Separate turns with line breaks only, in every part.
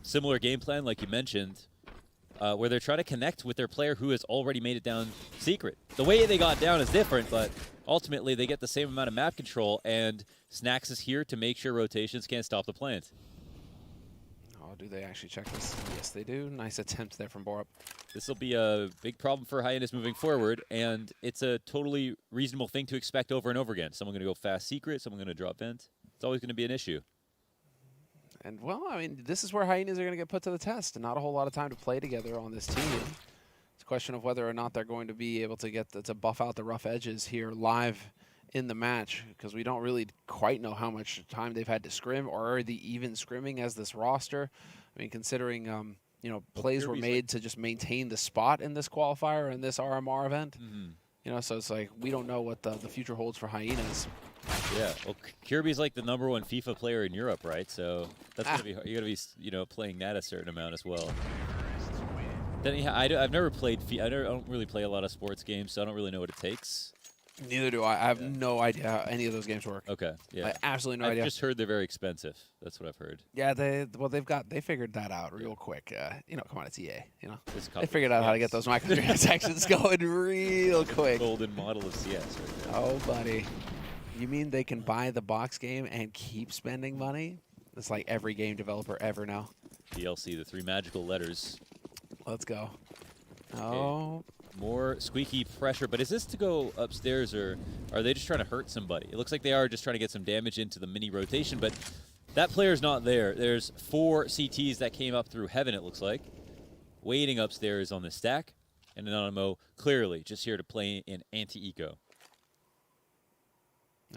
similar game plan, like you mentioned, where they're trying to connect with their player who has already made it down secret. The way they got down is different, but ultimately they get the same amount of map control, and Snacks is here to make sure rotations can't stop the plant.
Oh, do they actually check this? Yes, they do. Nice attempt there from Borup.
This will be a big problem for HYENAS moving forward, and it's a totally reasonable thing to expect over and over again. Someone going to go fast secret, someone going to drop vent. It's always going to be an issue.
And, well, I mean, this is where Hyenas are going to get put to the test. And not a whole lot of time to play together on this team. It's a question of whether or not they're going to be able to get to buff out the rough edges here live in the match, because we don't really quite know how much time they've had to scrim, or are they even scrimming as this roster. I mean, considering, you know, plays were made to just maintain the spot in this qualifier and this RMR event. You know, so it's like we don't know what the future holds for Hyenas.
Yeah, well, Kirby's like the #1 FIFA player in Europe, right? So that's gonna be you gotta be, you know, playing that a certain amount as well. Then I've never played FIFA. I don't really play a lot of sports games, so I don't really know what it takes.
Neither do I. I have no idea how any of those games work.
Okay, yeah,
I absolutely no idea.
I've just heard they're very expensive. That's what I've heard.
Yeah, they figured that out real quick. You know, come on, it's EA. You know, they
CS.
figured out how to get those microtransactions going real quick.
Golden model of CS right there.
Oh, buddy. You mean they can buy the box game and keep spending money? It's like every game developer ever now.
DLC, the 3 magical letters.
Let's go.
Okay.
Oh.
More squeaky pressure, but is this to go upstairs, or are they just trying to hurt somebody? It looks like they are just trying to get some damage into the mini rotation, but that player's not there. There's 4 CTs that came up through heaven, it looks like, waiting upstairs on the stack, and Anonymo clearly just here to play in anti-eco.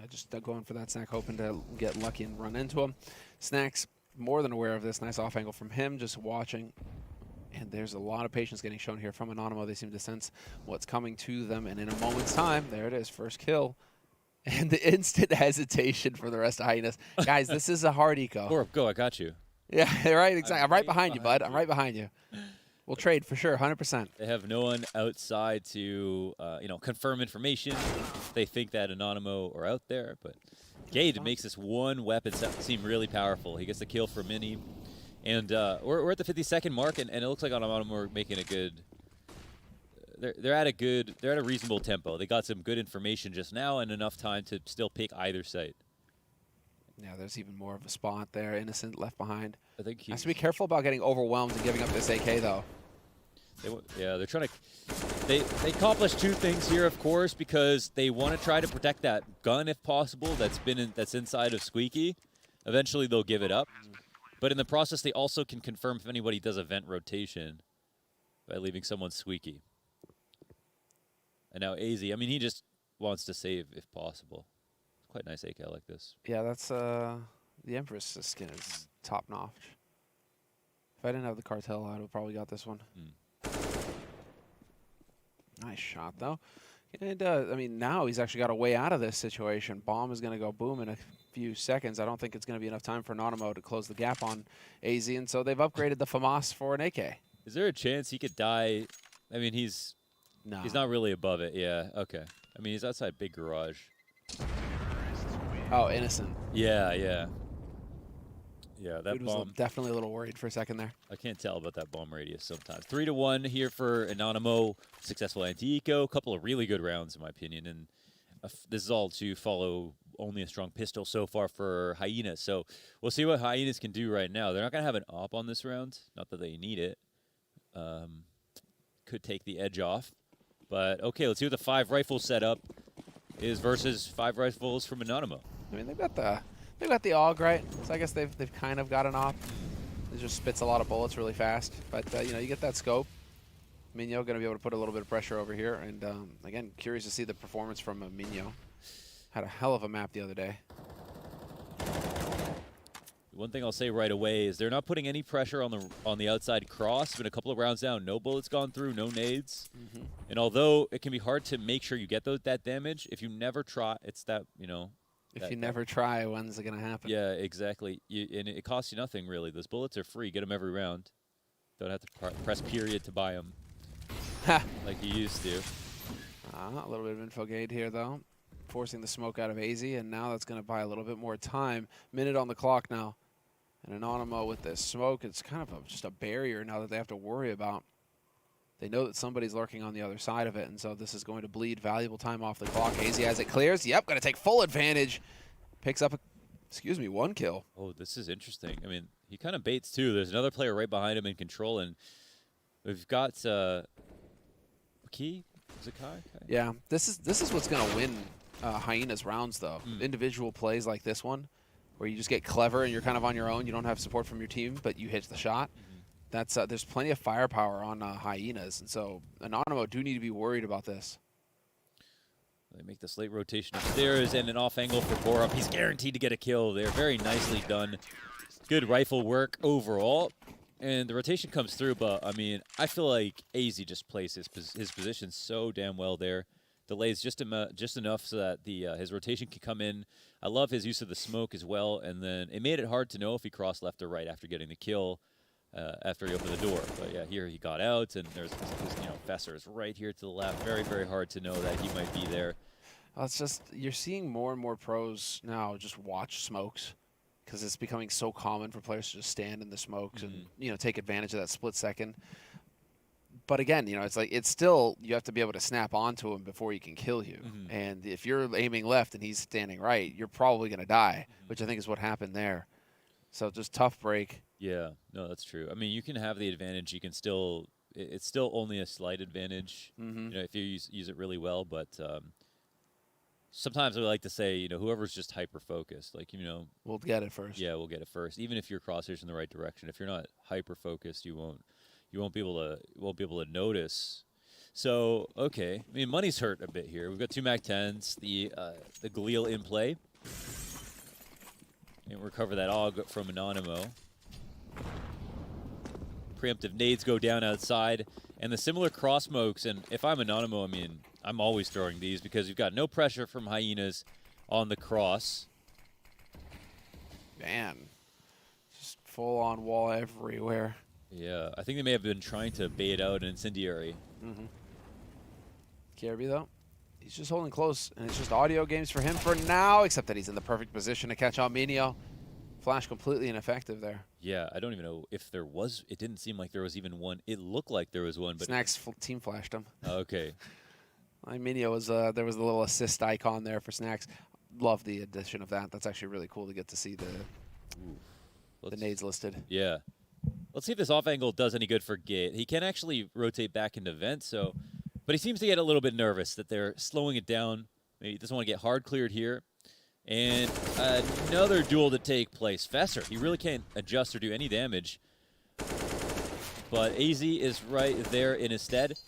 Just going for that Snack, hoping to get lucky and run into him. Snack's more than aware of this. Nice off angle from him, just watching. And there's a lot of patience getting shown here from Anonymo. They seem to sense what's coming to them. And in a moment's time, there it is, first kill. And the instant hesitation for the rest of Hyenas. Guys, this is a hard eco.
Borup, go, I got you.
Yeah, right, exactly. I'm right behind you, bud. I'm right behind you. We'll trade for sure, 100%.
They have no one outside to, you know, confirm information. They think that Anonymo are out there, but Gade makes this one weapon seem really powerful. He gets the kill for Mini. And we're at the 50-second mark, and it looks like Anonymo are making a good. They're at a reasonable tempo. They got some good information just now, and enough time to still pick either site.
Yeah, there's even more of a spot there. Innocent left behind.
I think
has to be careful about getting overwhelmed and giving up this AK though.
They're trying to. They accomplish 2 things here, of course, because they want to try to protect that gun if possible. That's inside of Squeaky. Eventually, they'll give it up. But in the process, they also can confirm if anybody does a vent rotation by leaving someone Squeaky. And now AZ, I mean, he just wants to save if possible. It's quite nice AK like this.
Yeah, that's the Empress skin is top notch. If I didn't have the cartel, I would have probably got this one. Nice shot though. And I mean, now he's actually got a way out of this situation. Bomb is going to go boom in a few seconds. I don't think it's going to be enough time for Anonymo to close the gap on AZ, and so they've upgraded the FAMAS for an AK.
Is there a chance he could die? I mean, he's not really above it. Yeah, okay. I mean, he's outside big garage.
Oh, Innocent.
Yeah, yeah. Yeah, that
Dude was definitely a little worried for a second there.
I can't tell about that bomb radius sometimes. 3-1 here for Anonymo. Successful anti-eco. A couple of really good rounds, in my opinion. And this is all to follow only a strong pistol so far for Hyenas. So we'll see what Hyenas can do right now. They're not going to have an op on this round. Not that they need it. Could take the edge off. But, okay, let's see what the 5 rifle setup is versus 5 rifles from Anonymo.
I mean, they've got the AUG, right? So I guess they've kind of got an op. It just spits a lot of bullets really fast. But, you know, you get that scope. Minyo going to be able to put a little bit of pressure over here. And, again, curious to see the performance from Minyo. Had a hell of a map the other day.
One thing I'll say right away is they're not putting any pressure on the outside cross. Been a couple of rounds down. No bullets gone through, no nades. And although it can be hard to make sure you get that damage, if you never try, it's that, you know.
If you never try, when's it going to happen?
Yeah, exactly. And it costs you nothing, really. Those bullets are free. Get them every round. Don't have to press period to buy them like you used to.
A little bit of info gate here, though. Forcing the smoke out of AZ, and now that's going to buy a little bit more time. Minute on the clock now. And Anonymo with this smoke, it's kind of just a barrier now that they have to worry about. They know that somebody's lurking on the other side of it, and so this is going to bleed valuable time off the clock. Hazy as it clears. Yep, going to take full advantage. Picks up, one kill.
Oh, this is interesting. I mean, he kind of baits too. There's another player right behind him in control, and we've got Key. Is it Kai?
Yeah, this is what's going to win Hyenas rounds, though. Individual plays like this one, where you just get clever and you're kind of on your own. You don't have support from your team, but you hit the shot. That's there's plenty of firepower on Hyenas, and so Anonymo do need to be worried about this.
They make this late rotation upstairs and an off angle for Borup. He's guaranteed to get a kill there. Very nicely done. Good rifle work overall. And the rotation comes through, but I mean, I feel like AZ just plays his position so damn well there. Delays just enough so that his rotation can come in. I love his use of the smoke as well, and then it made it hard to know if he crossed left or right after getting the kill. After he opened the door. But yeah, here he got out, and there's Fesser is right here to the left. Very, very hard to know that he might be there.
It's just, you're seeing more and more pros now just watch smokes, because it's becoming so common for players to just stand in the smokes and, take advantage of that split second. But again, it's still, you have to be able to snap onto him before he can kill you. And if you're aiming left and he's standing right, you're probably going to die, which I think is what happened there. So just tough break.
Yeah, no, that's true. I mean, you can have the advantage. You can still, it's still only a slight advantage, if you use it really well. But sometimes I like to say, whoever's just hyper focused,
we'll get it first.
Yeah, we'll get it first. Even if your crosshairs in the right direction, if you're not hyper focused, you won't be able to notice. So okay, I mean, money's hurt a bit here. We've got 2 MAC-10s, the Galil in play. And recover that AUG from Anonymo. Preemptive nades go down outside. And the similar cross smokes, and if I'm Anonymo, I mean, I'm always throwing these because you've got no pressure from Hyenas on the cross.
Man, just full on wall everywhere.
Yeah, I think they may have been trying to bait out an incendiary.
Kirby, though, he's just holding close, and it's just audio games for him for now, except that he's in the perfect position to catch on Minio. Flash completely ineffective there.
Yeah, I don't even know if there was. It didn't seem like there was even one. It looked like there was one, but
Snacks team flashed him.
Okay.
Minio was there was a little assist icon there for Snacks. Love the addition of that. That's actually really cool to get to see the nades listed.
Yeah. Let's see if this off angle does any good for Gate. He can actually rotate back into vent, but he seems to get a little bit nervous that they're slowing it down. Maybe he doesn't want to get hard cleared here. And another duel to take place. Fesser, he really can't adjust or do any damage. But AZ is right there in his stead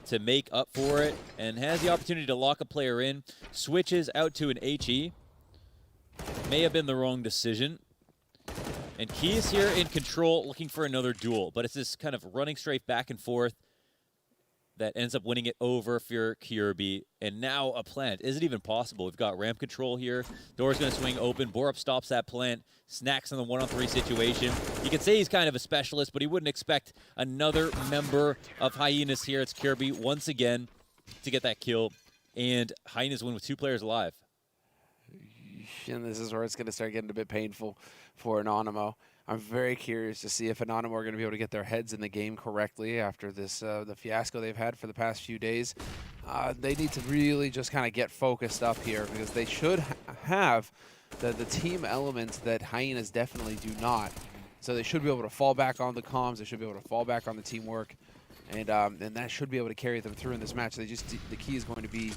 to make up for it and has the opportunity to lock a player in. Switches out to an HE. May have been the wrong decision. And Key is here in control looking for another duel. But it's this kind of running strafe back and forth that ends up winning it over for Kirby. And now a plant. Is it even possible? We've got ramp control here. Door's going to swing open. Borup stops that plant. Snacks in the 1-on-3 situation. You could say he's kind of a specialist, but he wouldn't expect another member of Hyenas here. It's Kirby once again to get that kill. And Hyenas win with 2 players alive.
And this is where it's going to start getting a bit painful for Anonymo. I'm very curious to see if Anonymo are going to be able to get their heads in the game correctly after this the fiasco they've had for the past few days. They need to really just kind of get focused up here because they should have the team element that Hyenas definitely do not. So they should be able to fall back on the comms. They should be able to fall back on the teamwork, and that should be able to carry them through in this match. The key is going to be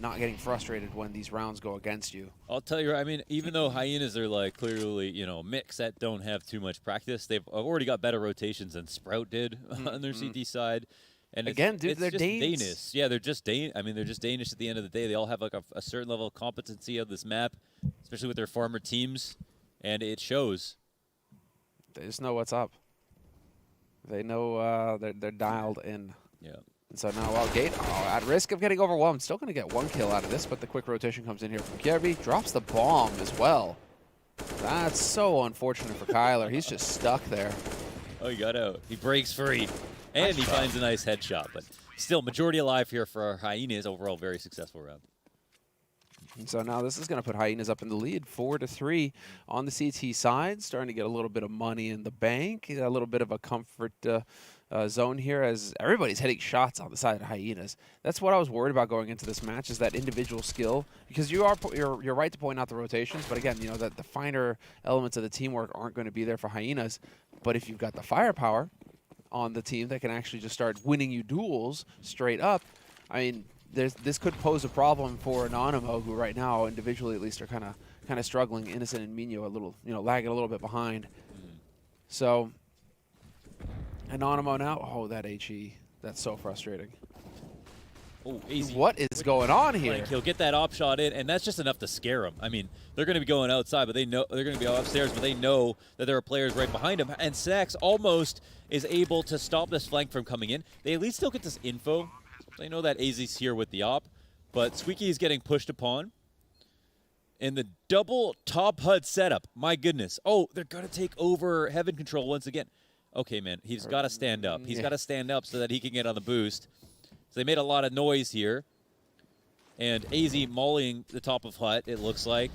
not getting frustrated when these rounds go against you.
I'll tell you, I mean, even though Hyenas are like clearly, mix that don't have too much practice, they've already got better rotations than Sprout did on their CT side. And
again, dude, they're
just
Danes.
Danish. Yeah, they're just Danish. I mean, they're just Danish at the end of the day. They all have like a certain level of competency of this map, especially with their farmer teams, and it shows.
They just know what's up. They know they're dialed in.
Yeah.
And so now, well, Gate, at risk of getting overwhelmed, still going to get 1 kill out of this, but the quick rotation comes in here from Kirby. Drops the bomb as well. That's so unfortunate for Kyler. He's just stuck there.
Oh, he got out. He breaks free. And he finds a nice headshot. But still, majority alive here for our Hyenas. Overall, very successful round.
And so now this is going to put Hyenas up in the lead, 4-3 on the CT side, starting to get a little bit of money in the bank, a little bit of a comfort zone here as everybody's hitting shots on the side of Hyenas. That's what I was worried about going into this match, is that individual skill, because you're right to point out the rotations, but again, you know, that the finer elements of the teamwork aren't going to be there for Hyenas. But if you've got the firepower on the team that can actually just start winning you duels straight up, I mean, this could pose a problem for Anonymo, who right now, individually at least, are kind of struggling. Innocent and Mino a little, you know, lagging a little bit behind. So Anonymo now, oh, that HE, that's so frustrating.
Oh, easy.
What is going on here?
Like, he'll get that op shot in, and that's just enough to scare him. I mean, they're going to be going outside, but they know they're going to be upstairs, but they know that there are players right behind him. And Sax almost is able to stop this flank from coming in. They at least still get this info. They know that AZ's here with the op, but Squeaky is getting pushed upon. And the double top HUD setup, my goodness. Oh, they're going to take over Heaven Control once again. Okay, man, he's got to stand up. He's got to stand up so that he can get on the boost. So they made a lot of noise here. And AZ mauling the top of HUD, it looks like.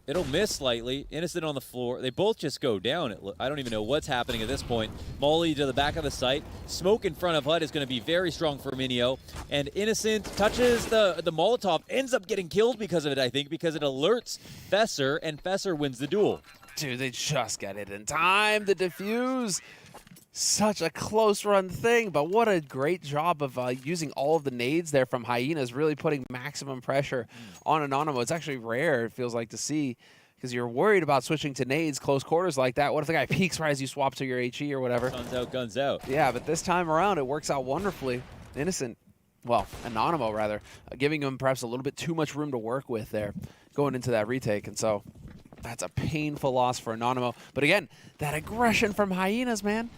It'll miss slightly. Innocent on the floor. They both just go down. I don't even know what's happening at this point. Molly to the back of the site. Smoke in front of HUD is going to be very strong for Minio. And Innocent touches the Molotov. Ends up getting killed because of it, I think, because it alerts Fesser, and Fesser wins the duel.
Dude, they just got it in time. The defuse. Such a close run thing, but what a great job of using all of the nades there from Hyenas, really putting maximum pressure on Anonymo. It's actually rare, it feels like, to see, because you're worried about switching to nades close quarters like that. What if the guy peeks right as you swap to your HE or whatever?
Guns out, guns out.
Yeah, but this time around, it works out wonderfully. Innocent, well, Anonymo rather, giving him perhaps a little bit too much room to work with there going into that retake, and so that's a painful loss for Anonymo. But again, that aggression from Hyenas, man.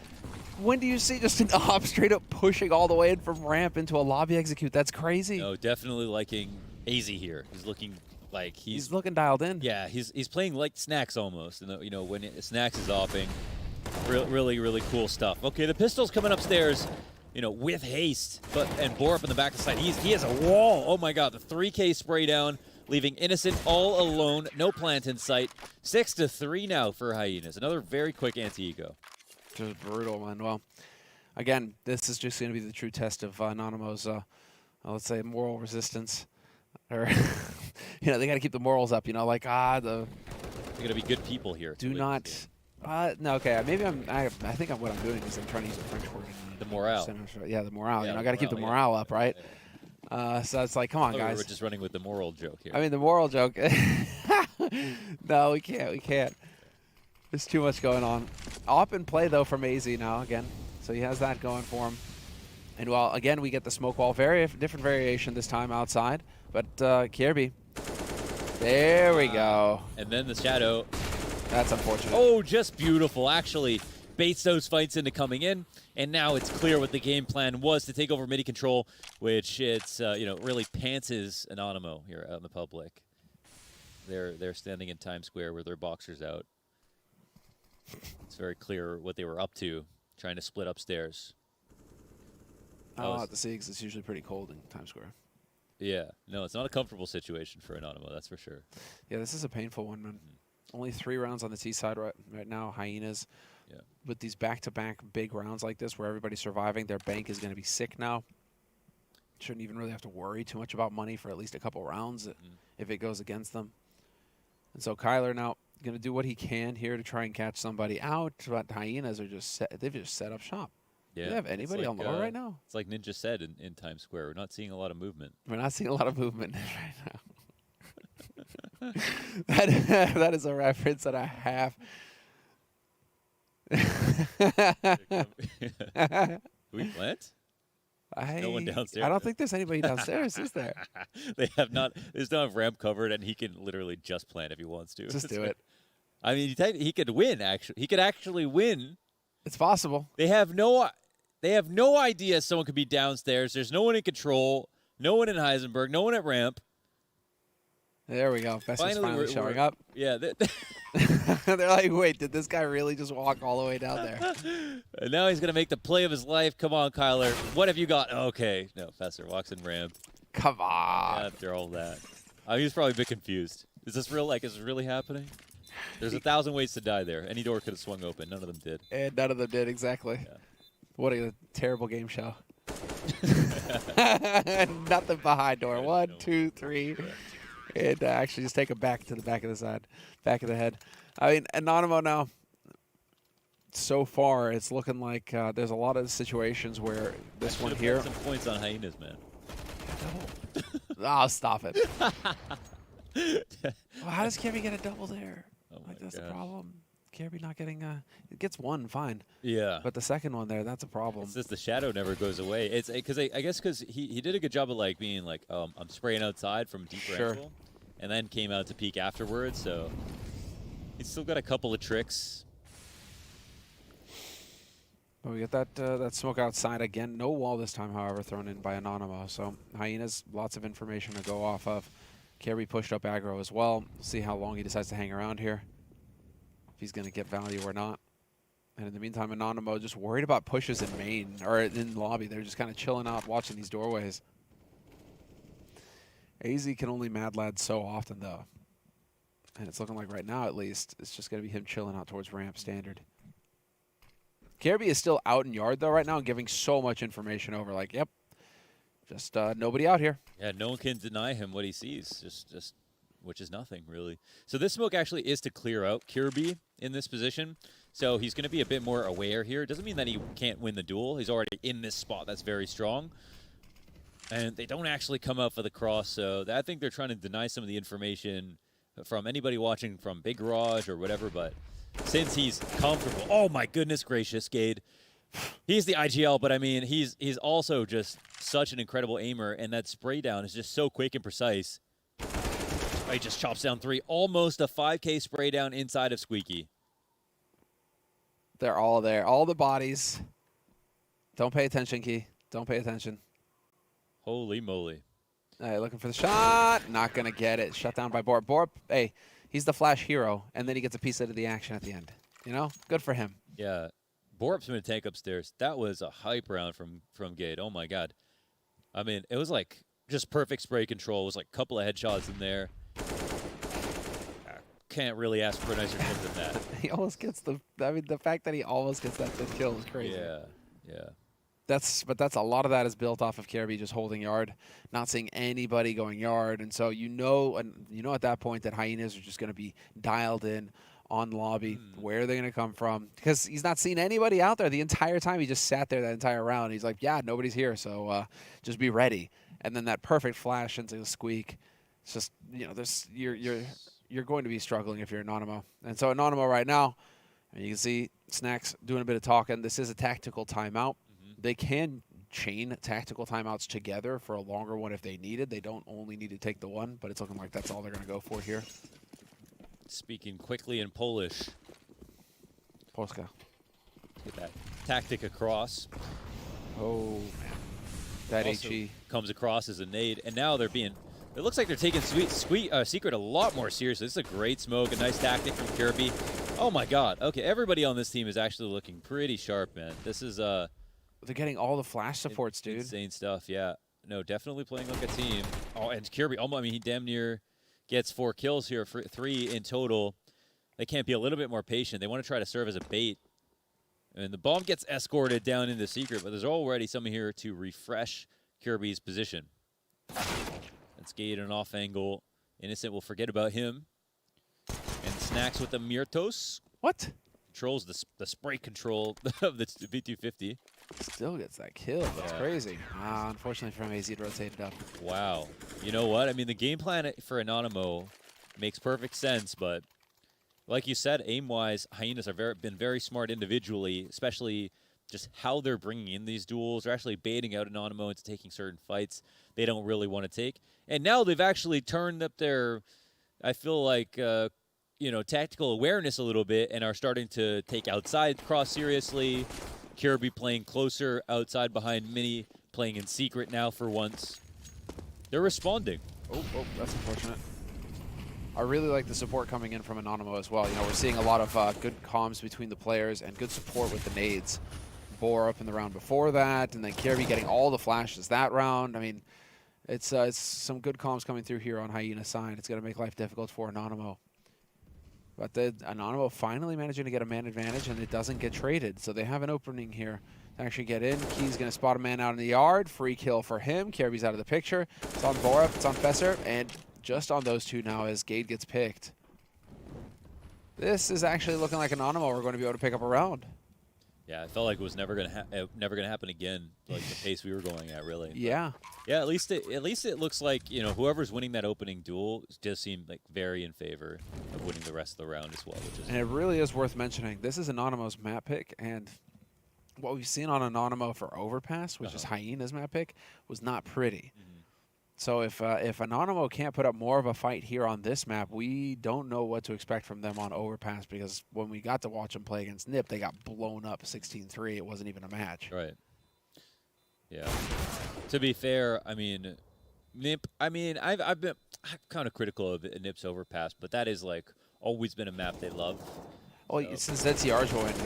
When do you see just an op straight up pushing all the way in from ramp into a lobby execute? That's crazy.
No, definitely liking AZ here. He's looking like
he's looking dialed in.
Yeah, he's playing like Snacks almost. And you know, when Snacks is offing, really cool stuff. Okay, the pistol's coming upstairs, you know, with haste, and Borup in the back of the side. He has a wall. Oh my God, the 3K spray down, leaving Innocent all alone. No plant in sight. 6-3 now for Hyenas. Another very quick anti-ego.
Just brutal, man. Well, again, this is just going to be the true test of Anonymo's, let's say, moral resistance. Or, you know, they got to keep the morals up. You know, like they're
going to be good people here.
Do not. No, okay. Maybe I think what I'm doing is I'm trying to use a French word.
The morale.
Yeah, the morale.
Yeah,
you know, I got to keep the morale up, right? So it's like, come on, guys.
We're just running with the moral joke here.
I mean, the moral joke. No, we can't. We can't. There's too much going on. Op and play, though, from AZ now, again. So he has that going for him. And, well, again, we get the smoke wall. Very different variation this time outside. But Kirby. There we go.
And then the shadow.
That's unfortunate.
Oh, just beautiful. Actually baits those fights into coming in. And now it's clear what the game plan was to take over midi control, which it's, you know, really pantses Anonymo here out in the public. They're standing in Times Square with their boxers out. It's very clear what they were up to, trying to split upstairs.
I'll have to see, because it's usually pretty cold in Times Square.
Yeah. No, it's not a comfortable situation for Anonymo, that's for sure.
Yeah, this is a painful one, man. Only 3 rounds on the T side right now. Hyenas, with these back-to-back big rounds like this where everybody's surviving, their bank is going to be sick now. Shouldn't even really have to worry too much about money for at least a couple rounds if it goes against them. And so Kyler now going to do what he can here to try and catch somebody out, but Hyenas are they've just set up shop.
Yeah.
Do they have anybody on lower right now?
It's like Ninja said in Times Square. We're not seeing a lot of movement.
We're not seeing a lot of movement right now. that is a reference that I have.
We plant? No one downstairs.
I don't think there's anybody downstairs, is there?
They have not. There's no ramp covered, and he can literally just plant if he wants to.
Just do it.
I mean, he could win. Actually, he could actually win.
It's possible.
They have no idea someone could be downstairs. There's no one in control. No one in Heisenberg. No one at ramp.
There we go. Fessy's finally showing up.
Yeah.
They're like, wait, did this guy really just walk all the way down there?
And now he's going to make the play of his life. Come on, Kyler. What have you got? Okay. No, Fesser walks in ramp.
Come on.
After all that. He was probably a bit confused. Is this real? Like, is it really happening? There's 1,000 ways to die there. Any door could have swung open. None of them did.
And none of them did, exactly.
Yeah.
What a terrible game show. Nothing behind door. 1, 2, 3. And actually just take it back to the back of the side. Back of the head. I mean, Anonymo now, so far, it's looking like there's a lot of situations where this one here.
Some points on Hyenas, man.
Oh, stop it. Well, how does Kirby get a double there?
Oh
like,
my
that's
gosh.
the problem. Kirby not getting it gets one, fine.
Yeah.
But the second one there, that's a problem.
It's just the shadow never goes away. It's because I guess because he did a good job of like being like, I'm spraying outside from differential, and then came out to peek afterwards. So he's still got a couple of tricks.
But we get that smoke outside again. No wall this time, however, thrown in by Anonymo. So Hyenas, lots of information to go off of. Kirby pushed up aggro as well. See how long he decides to hang around here. If he's going to get value or not. And in the meantime, Anonymo just worried about pushes in main, or in lobby. They're just kind of chilling out, watching these doorways. AZ can only mad lad so often, though. And it's looking like right now, at least, it's just going to be him chilling out towards ramp standard. Kirby is still out in yard, though, right now, and giving so much information over. Like, yep, just nobody out here.
Yeah, no one can deny him what he sees. Just which is nothing, really. So this smoke actually is to clear out Kirby in this position. So he's going to be a bit more aware here. Doesn't mean that he can't win the duel. He's already in this spot that's very strong. And they don't actually come out for the cross. So I think they're trying to deny some of the information from anybody watching from Big Garage or whatever. But since he's comfortable, oh my goodness gracious, Gade. He's the IGL, but I mean, he's also just such an incredible aimer. And that spray down is just so quick and precise. He just chops down 3. Almost a 5K spray down inside of Squeaky.
They're all there. All the bodies. Don't pay attention, Key. Don't pay attention.
Holy moly.
All right, looking for the shot. Not going to get it. Shut down by Borp. Borp, hey, he's the Flash hero, and then he gets a piece of the action at the end. You know? Good for him.
Yeah. Borp's been a tank upstairs. That was a hype round from Gade. Oh, my God. I mean, it was like just perfect spray control. It was like a couple of headshots in there. Can't really ask for a nicer kill than that.
He almost gets the fact that he almost gets that fifth kill is crazy.
Yeah, yeah.
That's a lot of that is built off of Kirby just holding yard, not seeing anybody going yard, and so you know at that point that Hyenas are just going to be dialed in on lobby, where they're going to come from, because he's not seen anybody out there the entire time. He just sat there that entire round. He's like, yeah, nobody's here, so just be ready. And then that perfect flash into the Squeak. It's just, you know, there's you're going to be struggling if you're Anonymo. And so Anonymo right now, you can see Snacks doing a bit of talking. This is a tactical timeout. They can chain tactical timeouts together for a longer one if they need it. They don't only need to take the one, but it's looking like that's all they're going to go for here.
Speaking quickly in Polish.
Polska.
Get that tactic across.
Oh, man. That
Also
HE.
comes across as a nade, and now they're being... It looks like they're taking Secret a lot more seriously. This is a great smoke, a nice tactic from Kirby. Oh my God. Okay, everybody on this team is actually looking pretty sharp, man. This is
They're getting all the flash supports, dude.
insane stuff. Yeah, no, definitely playing like a team. Oh, and Kirby, I mean, he damn near gets 4 kills here, for 3 in total. They can't be a little bit more patient. They want to try to serve as a bait. And the bomb gets escorted down into Secret, but there's already someone here to refresh Kirby's position. Let's Gade an off angle. Innocent will forget about him. And Snacks with the Myrtos.
What?
Controls the spray control of the V250.
Still gets that kill. That's crazy. Unfortunately for him, AZ rotated up.
Wow. You know what? I mean, the game plan for Anonymo makes perfect sense, but like you said, aim-wise, Hyenas have been very smart individually, especially just how they're bringing in these duels. They're actually baiting out Anonymo into taking certain fights they don't really want to take. And now they've actually turned up their, I feel like, you know, tactical awareness a little bit and are starting to take outside cross seriously. Kirby playing closer outside behind Mini, playing in Secret now for once. They're responding.
Oh, that's unfortunate. I really like the support coming in from Anonymo as well. You know, we're seeing a lot of good comms between the players and good support with the nades. Bore up in the round before that, and then Kirby getting all the flashes that round. I mean, It's some good comms coming through here on Hyena's side. It's going to make life difficult for Anonymo. But the Anonymo finally managing to get a man advantage, and it doesn't get traded. So they have an opening here to actually get in. Key's going to spot a man out in the yard. Free kill for him. Kirby's out of the picture. It's on Borup. It's on Fesser. And just on those two now as Gade gets picked. This is actually looking like Anonymo are going to be able to pick up a round.
Yeah, I felt like it was never gonna happen again. Like the pace we were going at, really.
Yeah.
But yeah, at least it looks like whoever's winning that opening duel just seemed like very in favor of winning the rest of the round as well.
And it really is worth mentioning. This is Anonymo's map pick, and what we've seen on Anonymo for Overpass, which is Hyena's map pick, was not pretty. So if Anonymo can't put up more of a fight here on this map, we don't know what to expect from them on Overpass, because when we got to watch them play against Nip, they got blown up 16-3. It wasn't even a match.
Right. Yeah. To be fair, I mean, Nip. I mean, I'm kind of critical of Nip's Overpass, but that is like always been a map they love.
Well, since ZTR joined,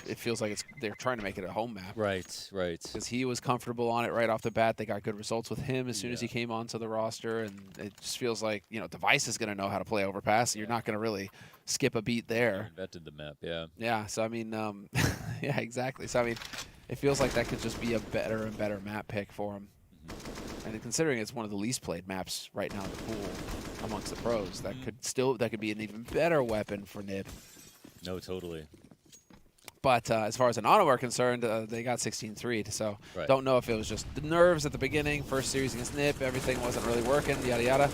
it feels like they're trying to make it a home map.
Right, right.
Because he was comfortable on it right off the bat. They got good results with him as soon as he came onto the roster, and it just feels like Device is going to know how to play Overpass. You're not going to really skip a beat there.
Invented the map, yeah.
Yeah. So I mean, yeah, exactly. So I mean, it feels like that could just be a better and better map pick for him. And considering it's one of the least played maps right now in the pool amongst the pros, that could be an even better weapon for Nip.
No, totally.
But as far as Anonymo are concerned, they got 16-3, so don't know if it was just the nerves at the beginning, first series against Nip, everything wasn't really working, yada yada.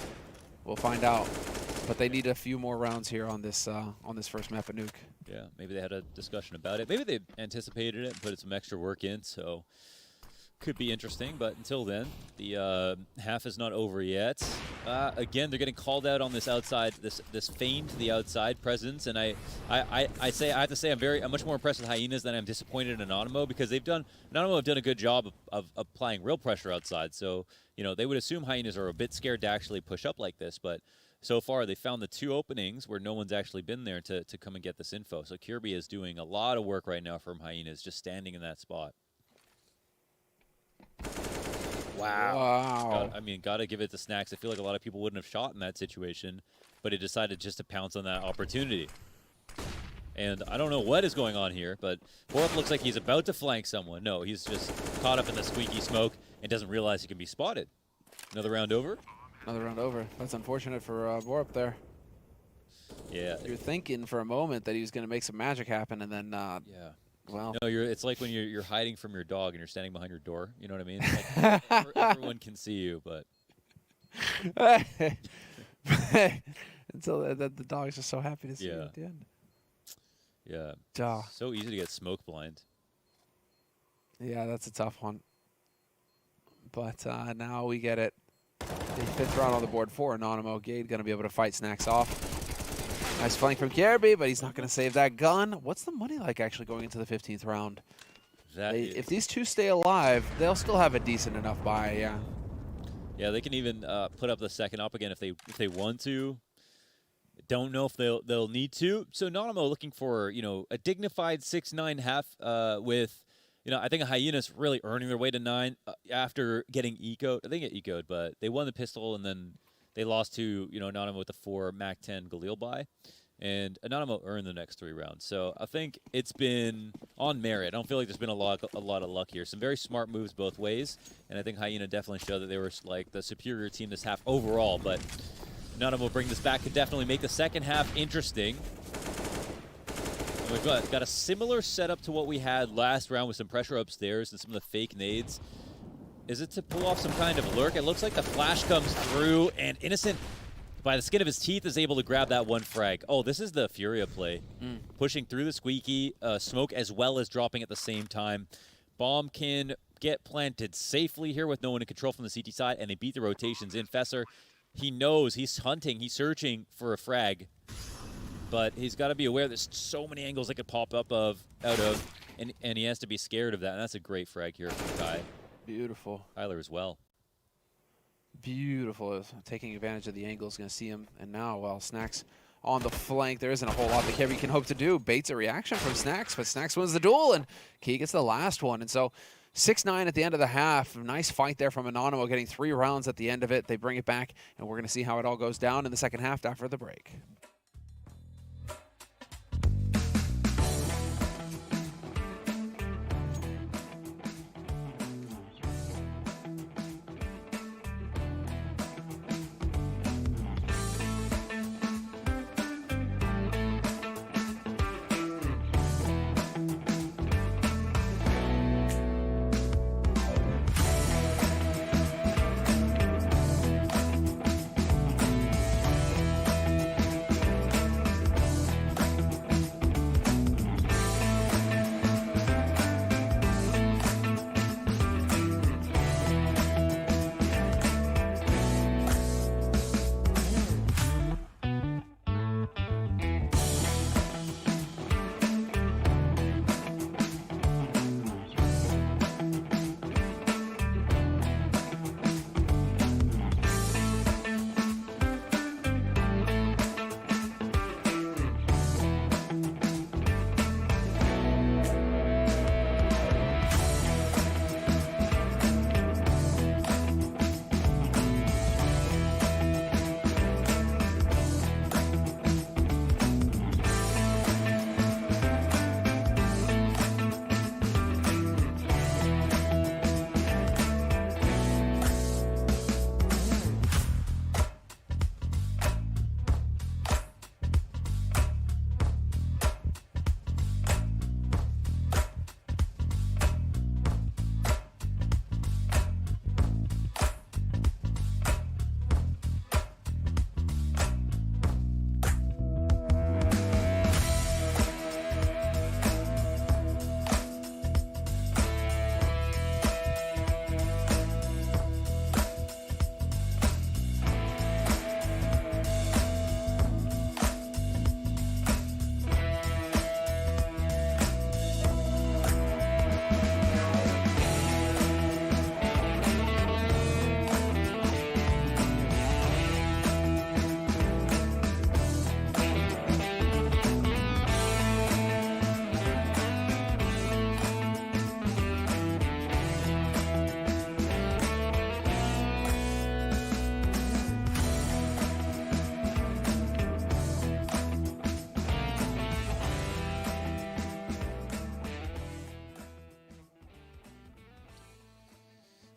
We'll find out. But they need a few more rounds here on this first map at Nuke.
Yeah, maybe they had a discussion about it. Maybe they anticipated it and put some extra work in, so could be interesting. But until then, the half is not over yet. Again, they're getting called out on this outside, this feign to the outside presence, and I have to say I'm much more impressed with Hyenas than I'm disappointed in Anonymo, because Anonymo have done a good job of applying real pressure outside. So they would assume Hyenas are a bit scared to actually push up like this, but so far they found the two openings where no one's actually been there to come and get this info. So Kirby is doing a lot of work right now from Hyenas, just standing in that spot. Wow. Gotta give it to Snacks. I feel like a lot of people wouldn't have shot in that situation, but he decided just to pounce on that opportunity. And I don't know what is going on here, but Borup looks like he's about to flank someone. No, he's just caught up in the squeaky smoke and doesn't realize he can be spotted. Another round over?
Another round over. That's unfortunate for Borup there.
Yeah.
You're thinking for a moment that he was going to make some magic happen, and then
yeah.
Well,
no, it's like when you're hiding from your dog and you're standing behind your door. You know what I mean? Like, everyone can see you, but
until the dog's just so happy to see you at the end.
Yeah.
Duh.
So easy to get smoke blind.
Yeah, that's a tough one. But now we get it. The 5th round on the board for Anonymo. Gade going to be able to fight Snacks off. Nice flank from Kirby, but he's not going to save that gun. What's the money like actually going into the 15th round? If these two stay alive, they'll still have a decent enough buy, yeah. Yeah,
they can even put up the second up again if they want to. Don't know if they'll need to. So Anonymo looking for a dignified 6-9 half with I think Hyenas really earning their way to 9 after getting ecoed. I think they get ecoed, but they won the pistol and then they lost to Anonymo with the 4 Mac 10 Galil buy, and Anonymo earned the next 3 rounds. So I think it's been on merit. I don't feel like there's been a lot of luck here. Some very smart moves both ways, and I think Hyena definitely showed that they were like the superior team this half overall. But Anonymo will bring this back, could definitely make the second half interesting. And we've got a similar setup to what we had last round with some pressure upstairs and some of the fake nades. Is it to pull off some kind of lurk? It looks like the flash comes through, and Innocent, by the skin of his teeth, is able to grab that one frag. Oh, this is the Furia play. Pushing through the squeaky smoke as well as dropping at the same time. Bomb can get planted safely here with no one in control from the CT side, and they beat the rotations in. Fesser, he knows, he's hunting, he's searching for a frag, but he's got to be aware there's so many angles that could pop up out of, and he has to be scared of that, and that's a great frag here from Kai.
Beautiful.
Tyler as well.
Beautiful. Taking advantage of the angle is going to see him. And now, while Snacks on the flank, there isn't a whole lot that Kirby can hope to do. Baits a reaction from Snacks, but Snacks wins the duel, and Key gets the last one. And so 6-9 at the end of the half. Nice fight there from Anonymo, getting 3 rounds at the end of it. They bring it back, and we're going to see how it all goes down in the second half after the break.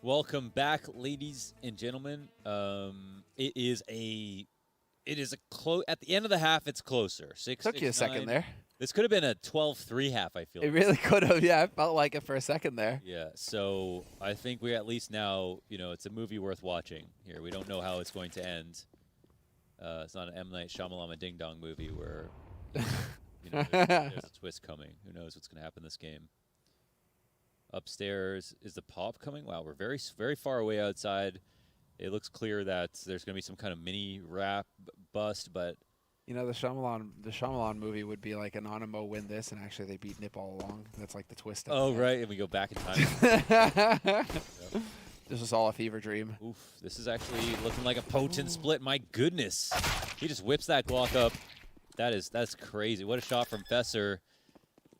Welcome back, ladies and gentlemen. It is a close at the end of the half. It's closer.
Took you a second there.
This could have been a 12-3 half. I feel
it really could have. Yeah, I felt like it for a second there.
Yeah. So I think we at least now, it's a movie worth watching. Here, we don't know how it's going to end. It's not an M. Night Shyamalan Ding Dong movie where there's a twist coming. Who knows what's going to happen this game? Upstairs, is the pop coming? Wow, we're very, very far away outside. It looks clear that there's going to be some kind of mini rap bust, but
the Shyamalan movie would be like Anonymo win this, and actually they beat Nip all along. That's like the twist.
Oh, right, and we go back in time. Yep.
This was all a fever dream.
Oof, this is actually looking like a potent split. My goodness, he just whips that Glock up. That's crazy. What a shot from Fesser.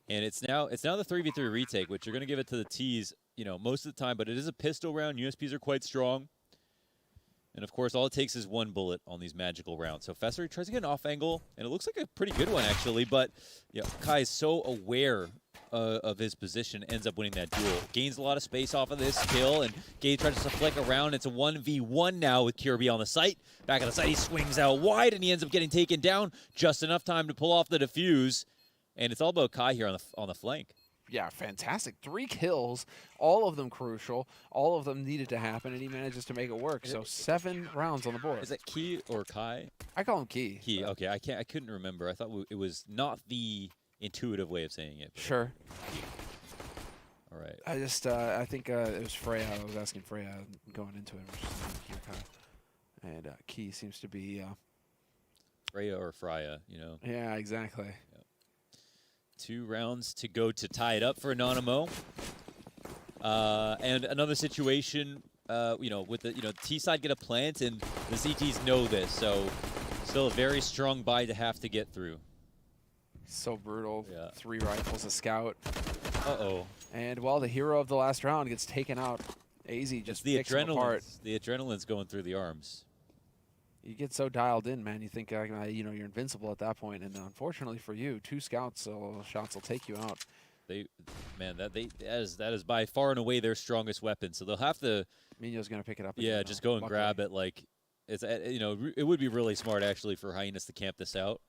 And it's now the 3v3 retake, which you're going to give it to the T's, most of the time. But it is a pistol round. USPs are quite strong. And, of course, all it takes is one bullet on these magical rounds. So Fesser tries to get an off angle, and it looks like a pretty good one, actually. But Kai is so aware of his position, ends up winning that duel. Gains a lot of space off of this kill, and Gage tries to flick around. It's a 1v1 now with Kirby on the site. Back on the site, he swings out wide, and he ends up getting taken down. Just enough time to pull off the defuse. And it's all about Kai here on the flank.
Yeah, fantastic. 3 kills, all of them crucial. All of them needed to happen, and he manages to make it work. So 7 rounds on the board.
Is that Key or Kai?
I call him Key.
Key. Okay, I couldn't remember. I thought it was not the intuitive way of saying it.
Sure.
Key. All right.
I think it was Freya. I was asking Freya going into it. Key or Kai. And Key seems to be
Freya or Freya,
Yeah, exactly.
2 rounds to go to tie it up for Anonymo. And another situation, with the T side get a plant, and the CTs know this, so still a very strong buy to have to get through.
So brutal.
Yeah.
3 rifles, a scout.
Uh-oh.
And, well, the hero of the last round gets taken out. AZ just picks him apart.
The adrenaline's going through the arms.
You get so dialed in, man. You think, you know, you're invincible at that point. And unfortunately for you, 2 shots will take you out.
That is by far and away their strongest weapon. So they'll have to.
Minyo's gonna pick it up.
Yeah,
again,
just go and grab it. Like, it's you know, it would be really smart actually for HYENAS to camp this out.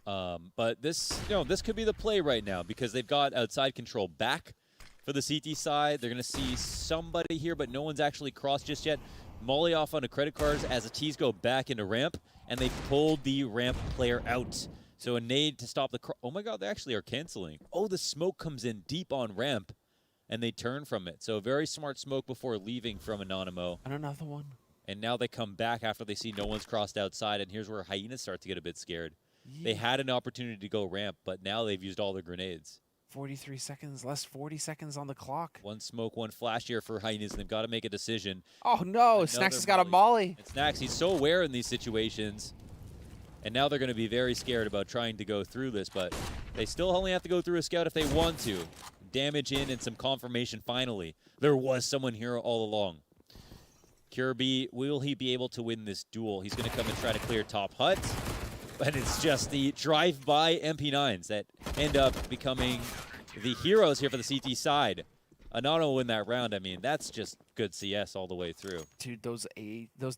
But this, you know, this could be the play right now because they've got outside control back for the CT side. They're gonna see somebody here, but no one's actually crossed just yet. Molly off on the credit cards as the T's go back into ramp, and they pulled the ramp player out. So a nade to stop the oh my god, they actually are canceling. Oh, the smoke comes in deep on ramp, and they turn from it. So a very smart smoke before leaving from Anonymo.
And another one.
And now they come back after they see no one's crossed outside, and here's where HYENAS start to get a bit scared. Yeah. They had an opportunity to go ramp, but now they've used all their grenades.
43 seconds, less 40 seconds on the clock.
One smoke, one flash here for HYENAS, and they've got to make a decision.
Oh no, Snacks has got a molly.
And Snacks, he's so aware in these situations. And now they're going to be very scared about trying to go through this, but they still only have to go through a scout if they want to. Damage in and some confirmation finally. There was someone here all along. Kirby, will he be able to win this duel? He's going to come and try to clear top hut. But it's just the drive-by MP9s that end up becoming the heroes here for the CT side. Anonymo win that round. I mean, that's just good CS all the way through.
Dude, those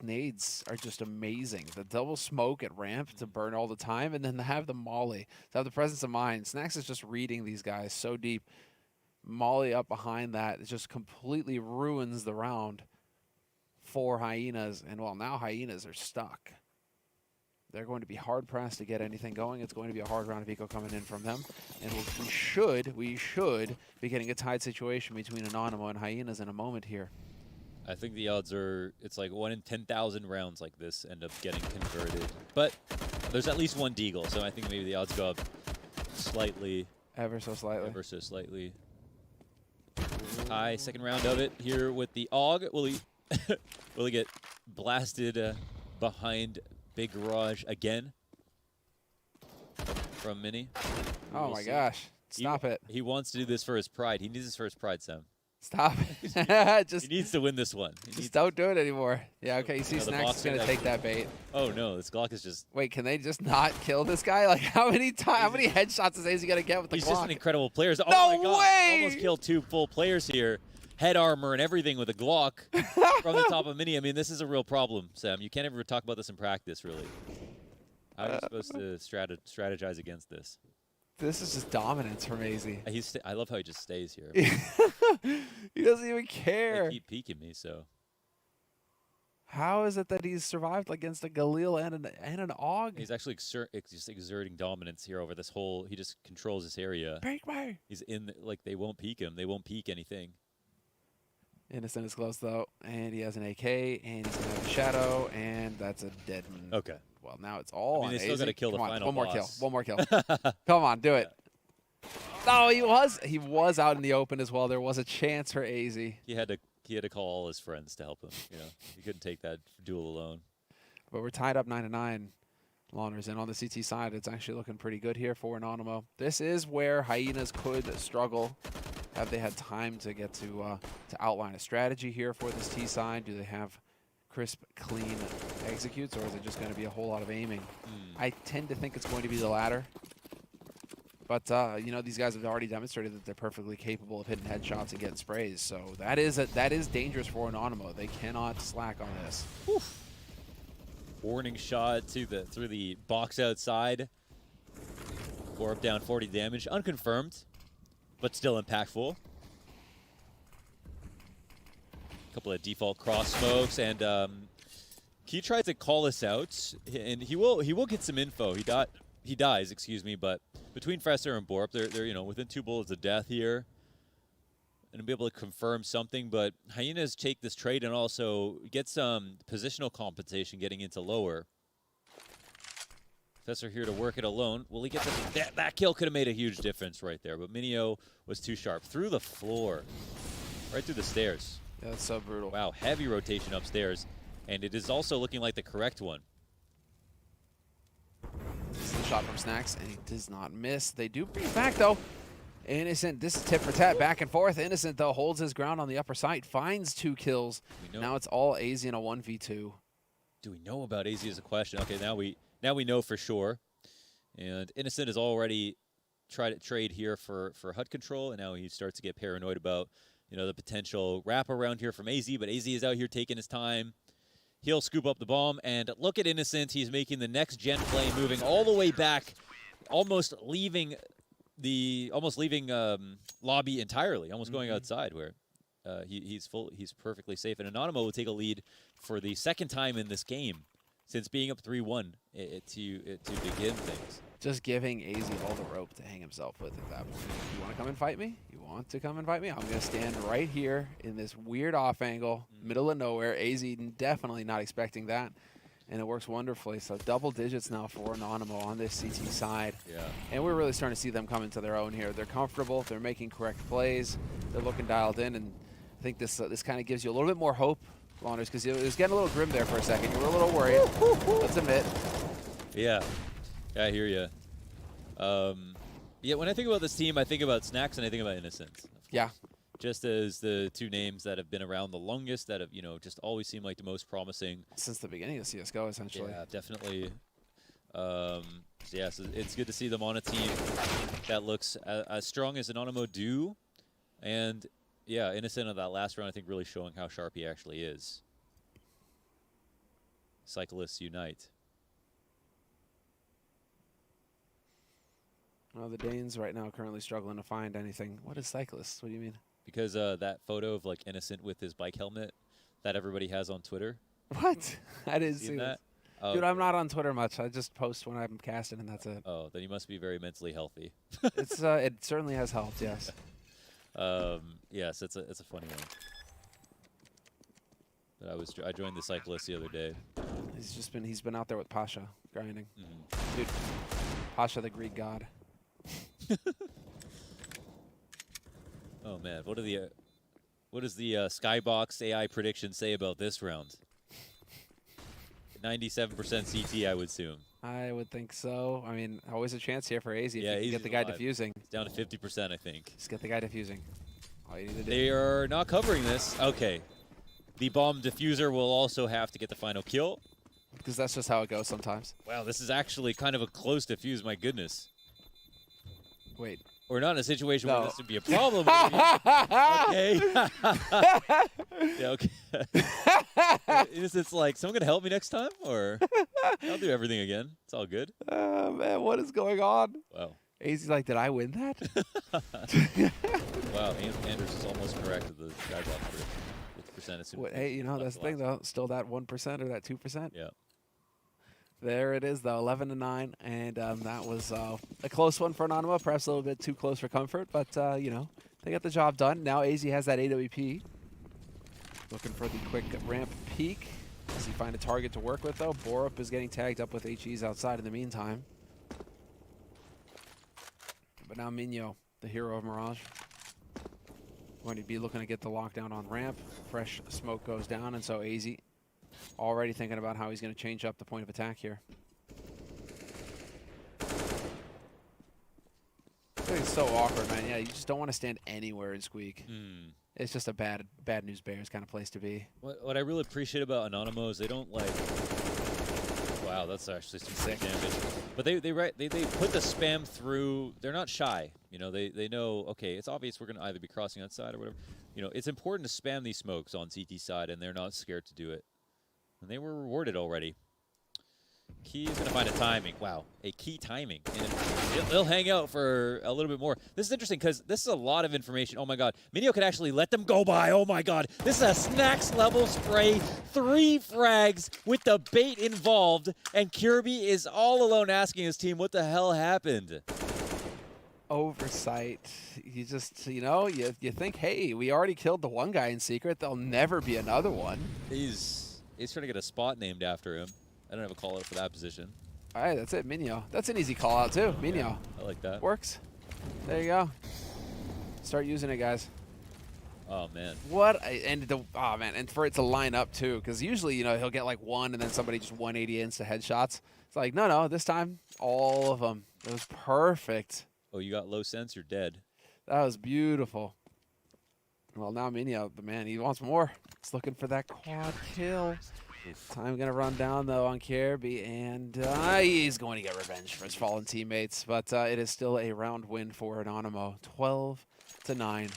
nades are just amazing. The double smoke at ramp to burn all the time, and then to have the molly, to have the presence of mind. Snacks is just reading these guys so deep. Molly up behind that, it just completely ruins the round for HYENAS. And, well, now HYENAS are stuck. They're going to be hard-pressed to get anything going. It's going to be a hard round of eco coming in from them. And we should be getting a tied situation between Anonymo and HYENAS in a moment here.
I think the odds are, it's like 1 in 10,000 rounds like this end up getting converted. But there's at least one deagle, so I think maybe the odds go up slightly.
Ever so slightly.
Ever so slightly. High second round of it here with the AUG. Will he, will he get blasted behind Big Garage again from Mini?
Oh my gosh. Stop it.
He wants to do this for his pride. He needs this for his pride, Sam.
Stop it.
He needs to win this one.
Just don't do it anymore. Yeah, okay, you see Snacks is going to take that bait.
Oh no, this Glock is just...
Wait, can they just not kill this guy? Like, how many headshots is AZ going to get with the Glock?
He's just an incredible player. Oh
no
my God.
way!
Almost killed 2 full players here. Head armor and everything with a Glock from the top of Mini. I mean, this is a real problem, Sam. You can't ever talk about this in practice, really. How are you supposed to strategize against this?
This is just dominance from AZ.
I love how he just stays here.
He doesn't even care.
They keep peeking me, so.
How is it that he's survived against a Galil and an AUG?
He's actually just exerting dominance here over this whole. He just controls this area.
Break me.
He's in like they won't peek him. They won't peek anything.
Innocent is close though, and he has an AK, and he's gonna have a shadow, and that's a dead man.
Okay.
Well, now it's all.
I mean, they still got to kill the final boss.
One more kill. Come on, do it. No, he was out in the open as well. There was a chance for AZ.
He had to call all his friends to help him. You know, he couldn't take that duel alone.
But we're tied up 9-9. Lawners, and on the CT side, it's actually looking pretty good here for Anonymo. This is where HYENAS could struggle. Have they had time to get to outline a strategy here for this T side? Do they have crisp, clean executes, or is it just going to be a whole lot of aiming? I tend to think it's going to be the latter. But, you know, these guys have already demonstrated that they're perfectly capable of hitting headshots and getting sprays. So that is dangerous for Anonymo. They cannot slack on this.
Oof. Warning shot to through the box outside. Orb down 40 damage. Unconfirmed, but still impactful. A couple of default cross smokes, and he tried to call us out, and he will get some info. He dies, excuse me, but between Fresser and Borp, they're you know within 2 bullets of death here, and be able to confirm something. But HYENAS take this trade and also get some positional compensation getting into lower. Fresser here to work it alone. Will he get that kill? Could have made a huge difference right there, but Minio was too sharp. Through the floor, right through the stairs.
Yeah, that's so brutal.
Wow, heavy rotation upstairs, and it is also looking like the correct one.
This is the shot from Snacks, and he does not miss. They do bring it back, though. Innocent, this is tit for tat, back and forth. Innocent, though, holds his ground on the upper side, finds 2 kills. Now it's all AZ in a 1v2.
Do we know about AZ is a question. Okay, now we know for sure. And Innocent has already tried to trade here for HUD control, and now he starts to get paranoid about, you know, the potential wrap around here from AZ, but AZ is out here taking his time. He'll scoop up the bomb, and look at Innocent. He's making the next gen play, moving all the way back, almost leaving lobby entirely, almost going outside where he's perfectly safe. And Anonymo will take a lead for the second time in this game since being up 3-1 to begin things.
Just giving AZ all the rope to hang himself with at that point. You want to come and fight me? You want to come and fight me? I'm going to stand right here in this weird off angle, middle of nowhere. AZ definitely not expecting that. And it works wonderfully. So double digits now for Anonymo on this CT side.
Yeah.
And we're really starting to see them come into their own here. They're comfortable. They're making correct plays. They're looking dialed in. And I think this kind of gives you a little bit more hope, Launders, because it was getting a little grim there for a second. You were a little worried. Let's admit.
Yeah. I hear you. Yeah, when I think about this team, I think about Snacks and I think about Innocence.
Yeah.
Just as the two names that have been around the longest, that have, you know, just always seemed like the most promising.
Since the beginning of CSGO, essentially.
Yeah, definitely. Yeah, so it's good to see them on a team that looks as strong as Anonymo do. And, yeah, Innocent of that last round, I think, really showing how sharp he actually is. Cyclists unite.
Well, the Danes right now currently struggling to find anything. What is cyclists? What do you mean?
Because that photo of, like, Innocent with his bike helmet that everybody has on Twitter.
What? I didn't see
that.
Oh, dude, I'm not on Twitter much. I just post when I'm casting, and that's it.
Oh, then you must be very mentally healthy.
It certainly has helped, yes.
Yes, it's a funny one. But I joined the cyclist the other day.
He's been out there with Pasha grinding. Dude, Pasha the Greek god.
Oh man, what does the Skybox AI prediction say about this round? 97% CT, I would assume.
I would think so. I mean, always a chance here for AZ.
Yeah,
if you can get the guy diffusing.
It's down to 50%, I think.
Just get the guy diffusing. All you need to do.
They are not covering this. Okay. The bomb diffuser will also have to get the final kill.
Because that's just how it goes sometimes.
Wow, this is actually kind of a close diffuse, my goodness.
Wait.
We're not in a situation where this would be a problem. Okay. Yeah, okay. It's like, someone gonna help me next time? Or I'll do everything again. It's all good.
Oh, man, what is going on?
Wow.
AZ's like, did I win that?
Wow, Anders is almost correct with the skybox with percentage.
Hey, you know, that's the thing, though. Still that 1% or that 2%.
Yeah.
There it is, though, 11-9, and that was a close one for Anonymo, perhaps a little bit too close for comfort, but, you know, they got the job done. Now AZ has that AWP. Looking for the quick ramp peak. Does he find a target to work with, though? Borup is getting tagged up with HEs outside in the meantime. But now Minyo, the hero of Mirage, going to be looking to get the lockdown on ramp. Fresh smoke goes down, and so AZ already thinking about how he's going to change up the point of attack here. It's so awkward, man. Yeah, you just don't want to stand anywhere in Squeak. It's just a bad news bears kind of place to be.
What I really appreciate about Anonymo is they don't like. Wow, that's actually some sick damage. But they put the spam through. They're not shy. You know, they know. Okay, it's obvious we're gonna either be crossing outside or whatever. You know, it's important to spam these smokes on CT side, and they're not scared to do it. And they were rewarded already. Key is going to find a timing. Wow, a key timing. And they'll hang out for a little bit more. This is interesting because this is a lot of information. Oh my god. Minio could actually let them go by. Oh my god. This is a Snacks level spray. 3 frags with the bait involved. And Kirby is all alone asking his team what the hell happened.
Oversight. You just, you know, you think, hey, we already killed the one guy in secret. There'll never be another one.
He's trying to get a spot named after him. I don't have a call out for that position.
All right, that's it, Minyo. That's an easy call out too, Minyo.
Yeah, I like that.
Works. There you go. Start using it, guys.
Oh man.
Oh man, and for it to line up too, because usually, you know, he'll get like one and then somebody just 180 insta headshots. It's like, no, this time all of them. It was perfect.
Oh, you got low sense, you're dead.
That was beautiful. Well, now Minio, the man, he wants more. He's looking for that quad kill. Time going to run down, though, on Kirby, and he's going to get revenge for his fallen teammates. But it is still a round win for Anonymo, 12-9.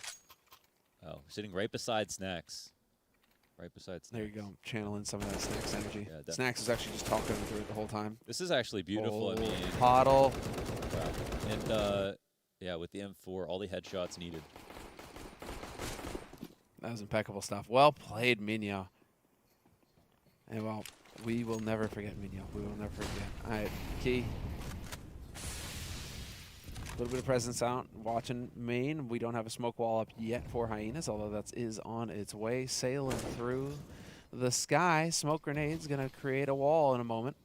Oh, sitting right beside Snacks. Right beside Snacks.
There you go, channeling some of that Snacks energy.
Yeah,
Snacks is actually just talking through it the whole time.
This is actually beautiful. I mean,
Poddle.
wow. And yeah, with the M4, all the headshots needed.
That was impeccable stuff. Well played, Minio. And well, we will never forget Minio. We will never forget. All right, Key. A little bit of presence out watching main. We don't have a smoke wall up yet for Hyenas, although that is on its way, sailing through the sky. Smoke grenade's going to create a wall in a moment.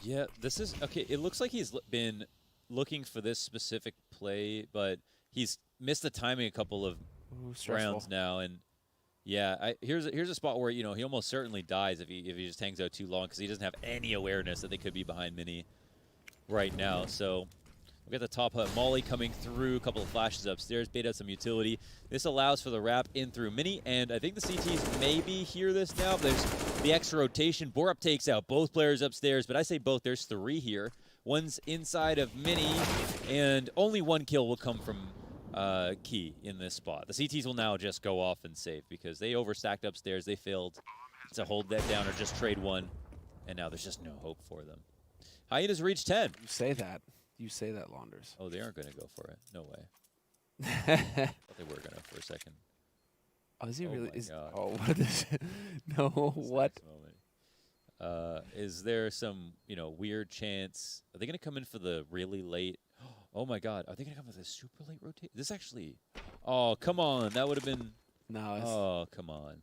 Yeah,
this is okay. It looks like he's been looking for this specific play, but he's missed the timing a couple of rounds now. And yeah, here's a spot where he almost certainly dies if he just hangs out too long because he doesn't have any awareness that they could be behind Mini right now. So. We got the top hut Molly coming through, a couple of flashes upstairs, bait out some utility. This allows for the wrap in through Mini, and I think the CTs maybe hear this now, but there's the extra rotation. Borup takes out both players upstairs, but I say both. There's 3 here. One's inside of Mini, and only 1 kill will come from Key in this spot. The CTs will now just go off and save because they overstacked upstairs. They failed to hold that down or just trade 1, and now there's just no hope for them. Hyenas reached 10.
You say that. You say that, Launders.
Oh, they aren't going to go for it. No way. I thought they were going to for a second.
Oh, is he really?
God.
Oh, what is it? No, what?
Is there some, weird chance? Are they going to come in for the really late? Oh, my God. Are they going to come with a super late rotate? This actually. Oh, come on. That would have been.
No.
Oh, come on.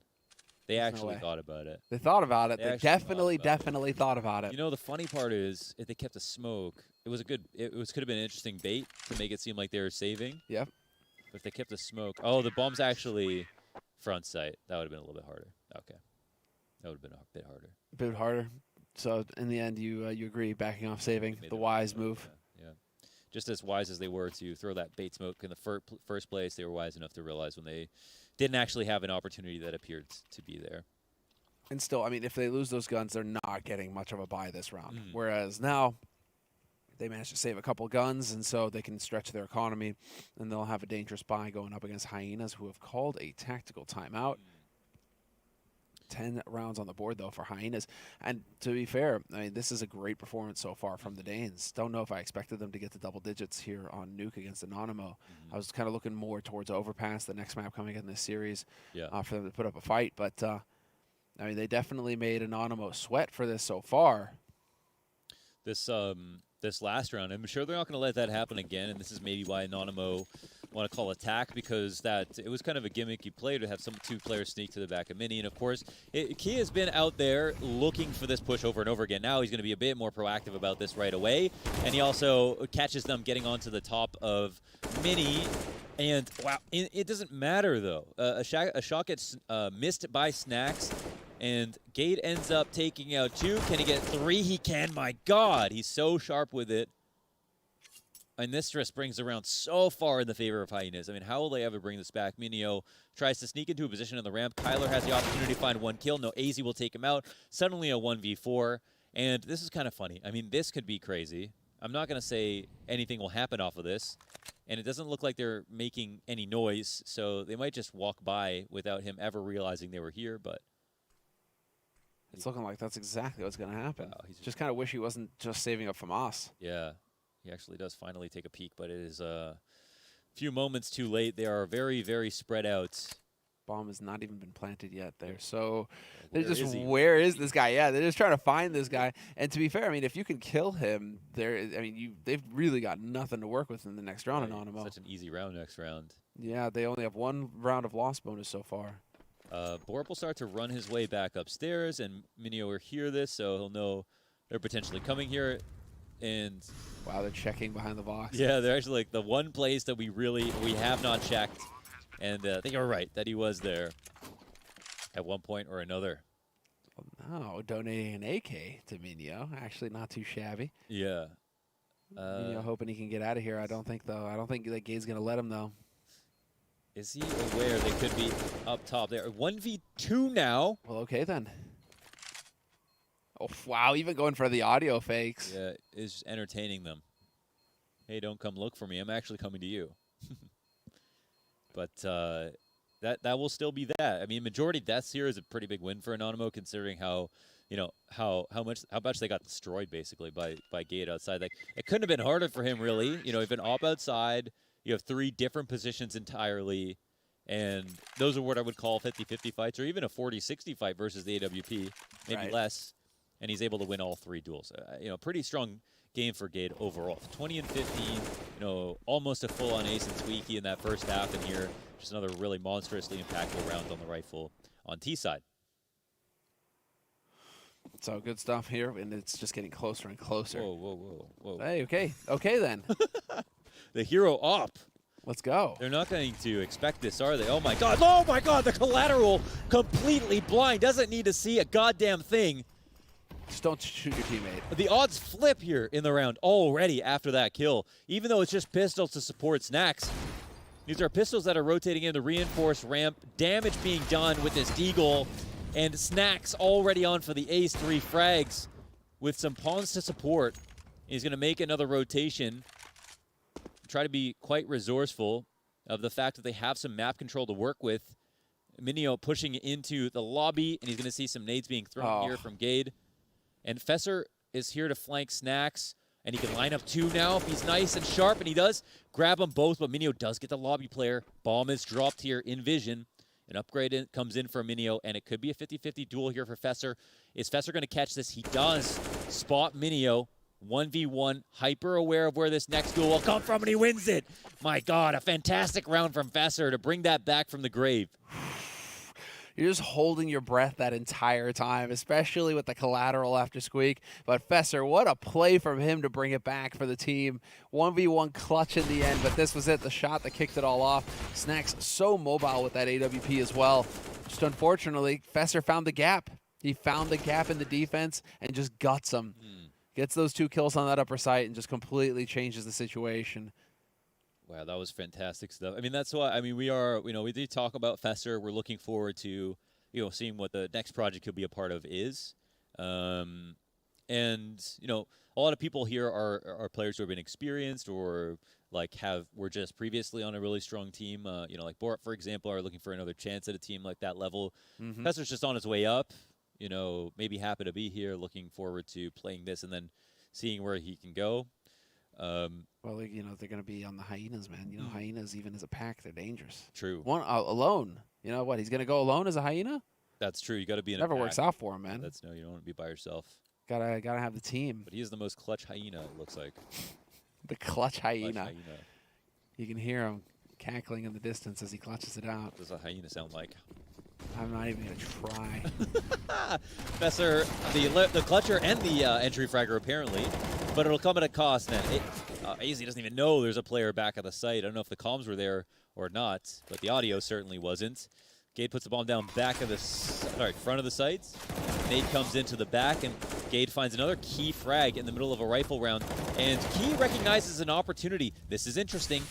They actually thought about it.
They thought about it. They definitely thought about it.
The funny part is, if they kept a smoke, it was a good. It could have been an interesting bait to make it seem like they were saving.
Yep.
But if they kept a smoke, oh, the bomb's actually front sight. That would have been a little bit harder. Okay, that would have been a bit harder.
A bit harder. So in the end, you agree, backing off, saving, the wise move.
Yeah. Just as wise as they were to throw that bait smoke in the first place, they were wise enough to realize when they didn't actually have an opportunity that appeared to be there.
And still, I mean, if they lose those guns, they're not getting much of a buy this round. Whereas now, they managed to save a couple guns, and so they can stretch their economy, and they'll have a dangerous buy going up against Hyenas, who have called a tactical timeout. 10 rounds on the board, though, for Hyenas. And to be fair, I mean, this is a great performance so far from the Danes. Don't know if I expected them to get to double digits here on Nuke against Anonymo. I was kind of looking more towards Overpass, the next map coming in this series, for them to put up a fight. But, I mean, they definitely made Anonymo sweat for this so far.
This last round, I'm sure they're not going to let that happen again, and this is maybe why Anonymo want to call attack, because it was kind of a gimmicky play to have some 2 players sneak to the back of Mini, and of course, Key has been out there looking for this push over and over again. Now he's going to be a bit more proactive about this right away, and he also catches them getting onto the top of Mini, and wow, it doesn't matter though. A shot gets missed by Snacks, and Gate ends up taking out 2. Can he get 3? He can. My God, he's so sharp with it. And this just brings around so far in the favor of Hyenas. I mean, how will they ever bring this back? Minio tries to sneak into a position on the ramp. Kyler has the opportunity to find 1 kill. No, AZ will take him out. Suddenly a 1v4. And this is kind of funny. I mean, this could be crazy. I'm not going to say anything will happen off of this. And it doesn't look like they're making any noise. So they might just walk by without him ever realizing they were here. But
it's looking like that's exactly what's going to happen.
Wow,
just kind of wish he wasn't just saving up from us.
Yeah, he actually does finally take a peek, but it is a few moments too late. They are very, very spread out.
Bomb has not even been planted yet there. So they're just, where is this guy? Yeah, they're just trying to find this guy. And to be fair, I mean, if you can kill him, they've really got nothing to work with in the next round, Anonymo.
Such an easy round next round.
Yeah, they only have 1 round of loss bonus so far.
Borup will start to run his way back upstairs, and Minio will hear this, so he'll know they're potentially coming here. And
wow, they're checking behind the box.
Yeah, they're actually like the one place that we have not checked. And I think you're right that he was there at one point or another.
Well, now donating an AK to Minio, actually not too shabby.
Yeah.
Minio hoping he can get out of here. I don't think that Gate's gonna let him though.
Is he aware they could be up top there? 1v2 now.
Well, okay then. Oh, wow, even going for the audio fakes.
Yeah, is entertaining them. Hey, don't come look for me. I'm actually coming to you. But that will still be that. I mean, majority deaths here is a pretty big win for Anonymo, considering how how much they got destroyed basically by Gate outside. Like, it couldn't have been harder for him, really. You know, if an op outside, you have 3 different positions entirely, and those are what I would call 50-50 fights, or even a 40-60 fight versus the AWP, maybe less. And he's able to win all 3 duels. You know, pretty strong game for Gade overall. 20 and 15, you know, almost a full-on ace and squeaky in that first half, and here, just another really monstrously impactful round on the rifle on T side.
So good stuff here, and it's just getting closer and closer.
Whoa, whoa, whoa, whoa.
Hey, okay then.
The hero op.
Let's go.
They're not going to expect this, are they? Oh my god, the collateral completely blind. Doesn't need to see a goddamn thing.
Just don't shoot your teammate.
The odds flip here in the round already after that kill, even though it's just pistols to support Snacks. These are pistols that are rotating in the reinforced ramp, damage being done with this deagle, and Snacks already on for the ace, 3 frags with some pawns to support. He's going to make another rotation, try to be quite resourceful of the fact that they have some map control to work with. Minio pushing into the lobby, and he's going to see some nades being thrown here from Gade. And Fesser is here to flank Snacks, and he can line up 2 now if he's nice and sharp, and he does grab them both, but Minio does get the lobby player. Bomb is dropped here in vision. An upgrade comes in for Minio, and it could be a 50-50 duel here for Fesser. Is Fesser going to catch this? He does spot Minio. 1v1, hyper aware of where this next duel will come from, and he wins it. My God, a fantastic round from Fesser to bring that back from the grave.
You're just holding your breath that entire time, especially with the collateral after Squeak. But Fesser, what a play from him to bring it back for the team. 1v1 clutch in the end, but this was it, the shot that kicked it all off. Snacks so mobile with that AWP as well. Just unfortunately, Fesser found the gap. He found the gap in the defense and just guts him. Gets those 2 kills on that upper site and just completely changes the situation.
Wow, that was fantastic stuff. I mean, that's why, I mean, we are, you know, we did talk about Fesser. We're looking forward to, you know, seeing what the next project he'll be a part of is. And, you know, a lot of people here are players who have been experienced or, like, were just previously on a really strong team. You know, like Borat, for example, are looking for another chance at a team like that level. Fesser's just on his way up, you know, maybe happy to be here, looking forward to playing this and then seeing where he can go.
Well, you know, they're going to be on the Hyenas, man. You know, Hyenas, even as a pack, they're dangerous.
True.
One alone. You know what? He's going to go alone as a Hyena?
That's true. You got to be in
Never
a pack.
works out for him, man.
That's no, you don't want to be by yourself.
Gotta have the team.
But he is the most clutch hyena, it looks like.
The clutch hyena.
Clutch hyena.
You can hear him cackling in the distance as he clutches it out.
What does a hyena sound like?
I'm not even going to try.
Fesser, the clutcher and the entry fragger apparently, but it'll come at a cost then. AZ doesn't even know there's a player back at the site. I don't know if the comms were there or not, but the audio certainly wasn't. Gade puts the bomb down back of the, front of the sights. Nate comes into the back, and Gade finds another key frag in the middle of a rifle round, and Key recognizes an opportunity. This is interesting.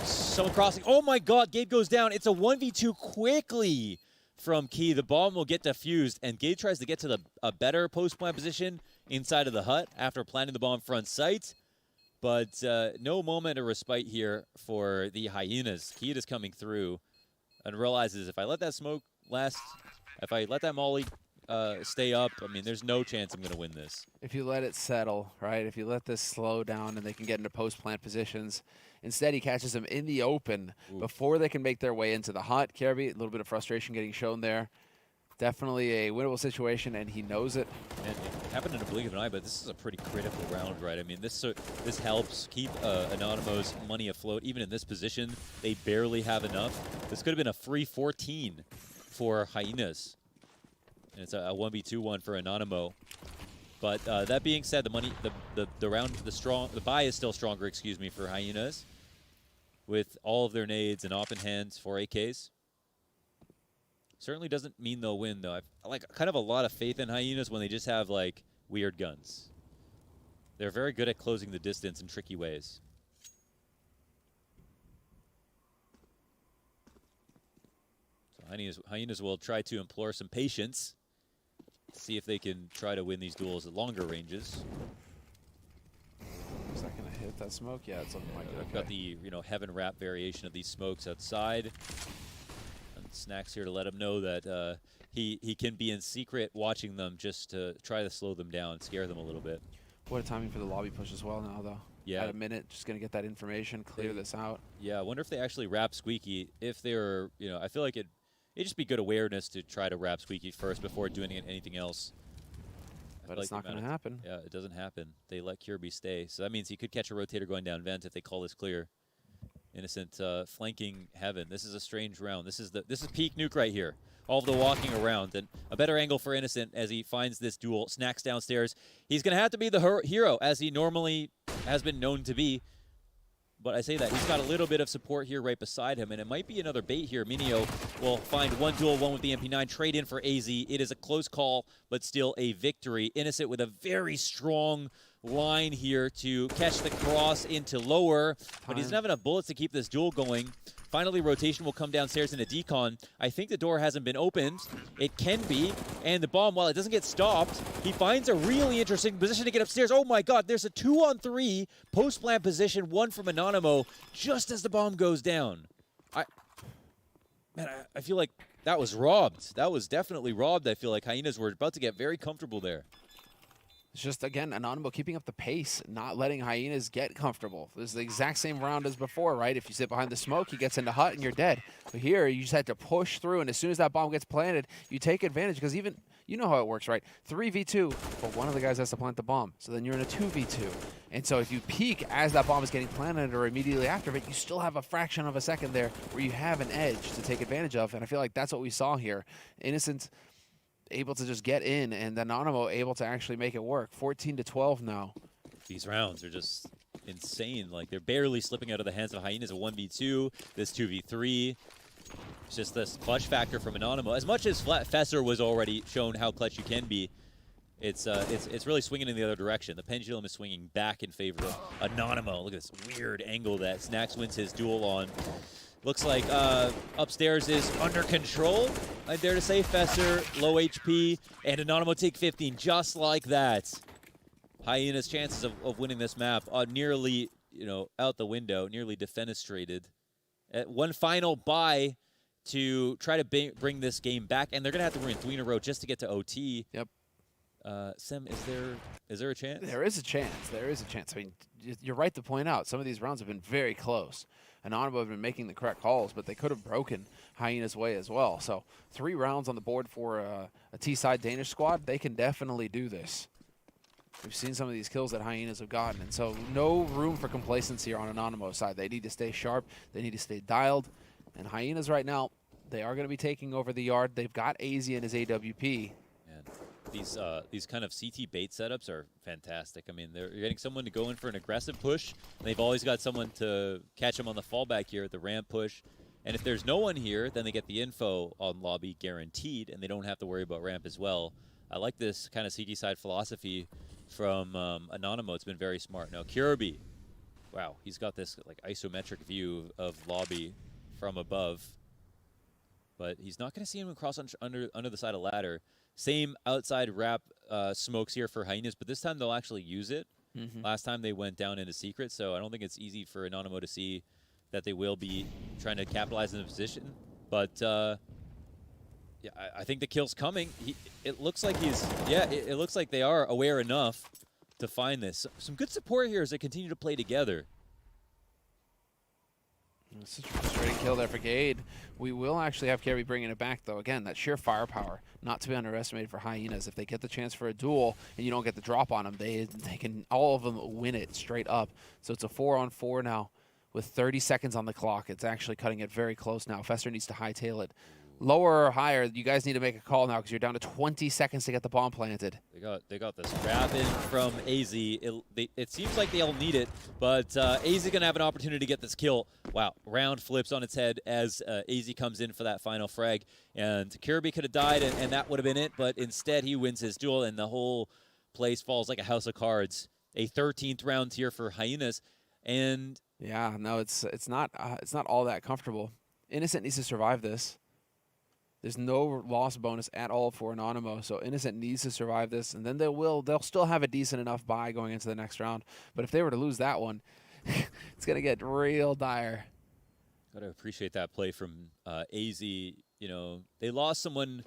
Someone crossing. Oh my God, Gade goes down. It's a 1v2 quickly from Key. The bomb will get defused, and Gade tries to get to a better post-plant position inside of the hut after planting the bomb front sight. But no moment of respite here for the Hyenas. Key is coming through and realizes if I let that smoke last, if I let that molly stay up, I mean, there's no chance I'm going to win this.
If you let it settle, right? If you let this slow down and they can get into post-plant positions. Instead, he catches them in the open before they can make their way into the hut. Kirby, a little bit of frustration getting shown there. Definitely a winnable situation, and he knows it.
And it happened in a blink of an eye, but this is a pretty critical round, right? I mean, this helps keep Anonymo's money afloat. Even in this position, they barely have enough. This could have been a free 14 for Hyenas. And it's a 1v2-1 for Anonymo. But that being said, the buy is still stronger, excuse me, for Hyenas, with all of their nades and op in hands for AKs. Certainly doesn't mean they'll win, though. I've like kind of a lot of faith in Hyenas when they just have like weird guns. They're very good at closing the distance in tricky ways. Hyenas will try to implore some patience. See if they can try to win these duels at longer ranges.
Is that going to hit that smoke? Yeah, it's looking like it.
I've got the heaven wrap variation of these smokes outside. And Snack's here to let him know that he can be in secret watching them just to try to slow them down, scare them a little bit.
What a timing for the lobby push as well now, though.
Yeah.
At a minute, just going to get that information, clear this out.
Yeah, I wonder if they actually wrap Squeaky. If they're, I feel like it'd just be good awareness to try to wrap Squeaky first before doing anything else.
But it's not going to happen.
Yeah, it doesn't happen. They let Kirby stay. So that means he could catch a rotator going down vent if they call this clear. Innocent flanking heaven. This is a strange round. This is peak nuke right here. All of the walking around, and a better angle for Innocent as he finds this duel. Snacks downstairs. He's going to have to be the hero as he normally has been known to be. But I say that he's got a little bit of support here right beside him, and it might be another bait here. Minio will find one duel, one with the MP9, trade in for AZ. It is a close call, but still a victory. Innocent with a very strong line here to catch the cross into lower, but he doesn't have enough bullets to keep this duel going. Finally, rotation will come downstairs into decon. I think the door hasn't been opened. It can be, and the bomb, while it doesn't get stopped, he finds a really interesting position to get upstairs. Oh my god, there's a 2-on-3 post-plant position, one from Anonymo, just as the bomb goes down. I feel like that was robbed. That was definitely robbed. I feel like Hyenas were about to get very comfortable there.
It's just, again, Anonymo keeping up the pace, not letting Hyenas get comfortable. This is the exact same round as before, right? If you sit behind the smoke, he gets into hut and you're dead. But here, you just had to push through, and as soon as that bomb gets planted, you take advantage, because even, you know how it works, right? 3v2, but one of the guys has to plant the bomb. So then you're in a 2v2. And so if you peek as that bomb is getting planted or immediately after it, you still have a fraction of a second there where you have an edge to take advantage of. And I feel like that's what we saw here. Innocent able to just get in, and Anonymo able to actually make it work. 14-12 now.
These rounds are just insane. Like, they're barely slipping out of the hands of Hyenas. A 1v2, this 2v3. It's just this clutch factor from Anonymo. As much as Fesser was already shown how clutch you can be, it's really swinging in the other direction. The pendulum is swinging back in favor of Anonymo. Look at this weird angle that Snacks wins his duel on. Looks like upstairs is under control. I dare to say Fesser, low HP, and Anonymo take 15 just like that. Hyena's chances of winning this map are nearly, out the window, nearly defenestrated. One final buy to try to bring this game back, and they're going to have to win 3 in a row just to get to OT.
Yep.
Sem, is there a chance?
There is a chance. There is a chance. I mean, you're right to point out some of these rounds have been very close. Anonymo have been making the correct calls, but they could have broken Hyena's way as well. So 3 rounds on the board for a T-side Danish squad. They can definitely do this. We've seen some of these kills that Hyenas have gotten, and so no room for complacency here on Anonymo's side. They need to stay sharp. They need to stay dialed. And Hyenas right now, they are going to be taking over the yard. They've got AZ in his AWP.
These kind of CT bait setups are fantastic. I mean, you're getting someone to go in for an aggressive push, and they've always got someone to catch them on the fallback here at the ramp push. And if there's no one here, then they get the info on lobby guaranteed, and they don't have to worry about ramp as well. I like this kind of CT side philosophy from Anonymo. It's been very smart. Now, Kirby, wow, he's got this like isometric view of lobby from above, but he's not going to see him cross under the side of ladder. Same outside wrap smokes here for Hyenas, but this time they'll actually use it. Last time they went down into secret, so I don't think it's easy for Anonymo to see that they will be trying to capitalize on the position. But yeah, I think the kill's coming. It looks like it looks like they are aware enough to find this. Some good support here as they continue to play together.
Such a frustrating kill there for Gade. We will actually have Kirby bringing it back, though. Again, that sheer firepower, not to be underestimated for Hyenas. If they get the chance for a duel and you don't get the drop on them, they can, all of them, win it straight up. So it's a 4-on-4 now with 30 seconds on the clock. It's actually cutting it very close now. Fesser needs to hightail it. Lower or higher, you guys need to make a call now because you're down to 20 seconds to get the bomb planted.
They got this wrap in from AZ. It seems like they all need it, but AZ is going to have an opportunity to get this kill. Wow, round flips on its head as AZ comes in for that final frag. And Kirby could have died, and that would have been it, but instead he wins his duel, and the whole place falls like a house of cards. A 13th round here for Hyenas, and
yeah, no, it's not all that comfortable. Innocent needs to survive this. There's no loss bonus at all for Anonymo, so Innocent needs to survive this, and then they'll still have a decent enough buy going into the next round. But if they were to lose that one, it's gonna get real dire.
Gotta appreciate that play from AZ. You know, they lost someone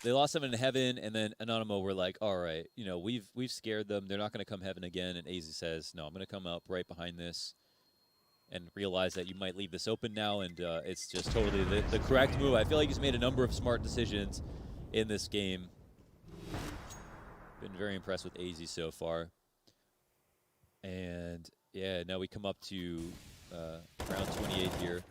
in heaven, and then Anonymo were like, all right, you know, we've scared them. They're not gonna come heaven again. And AZ says, no, I'm gonna come up right behind this and realize that you might leave this open now, and it's just totally the correct move. I feel like he's made a number of smart decisions in this game. Been very impressed with AZ so far. And yeah, now we come up to round 28 here.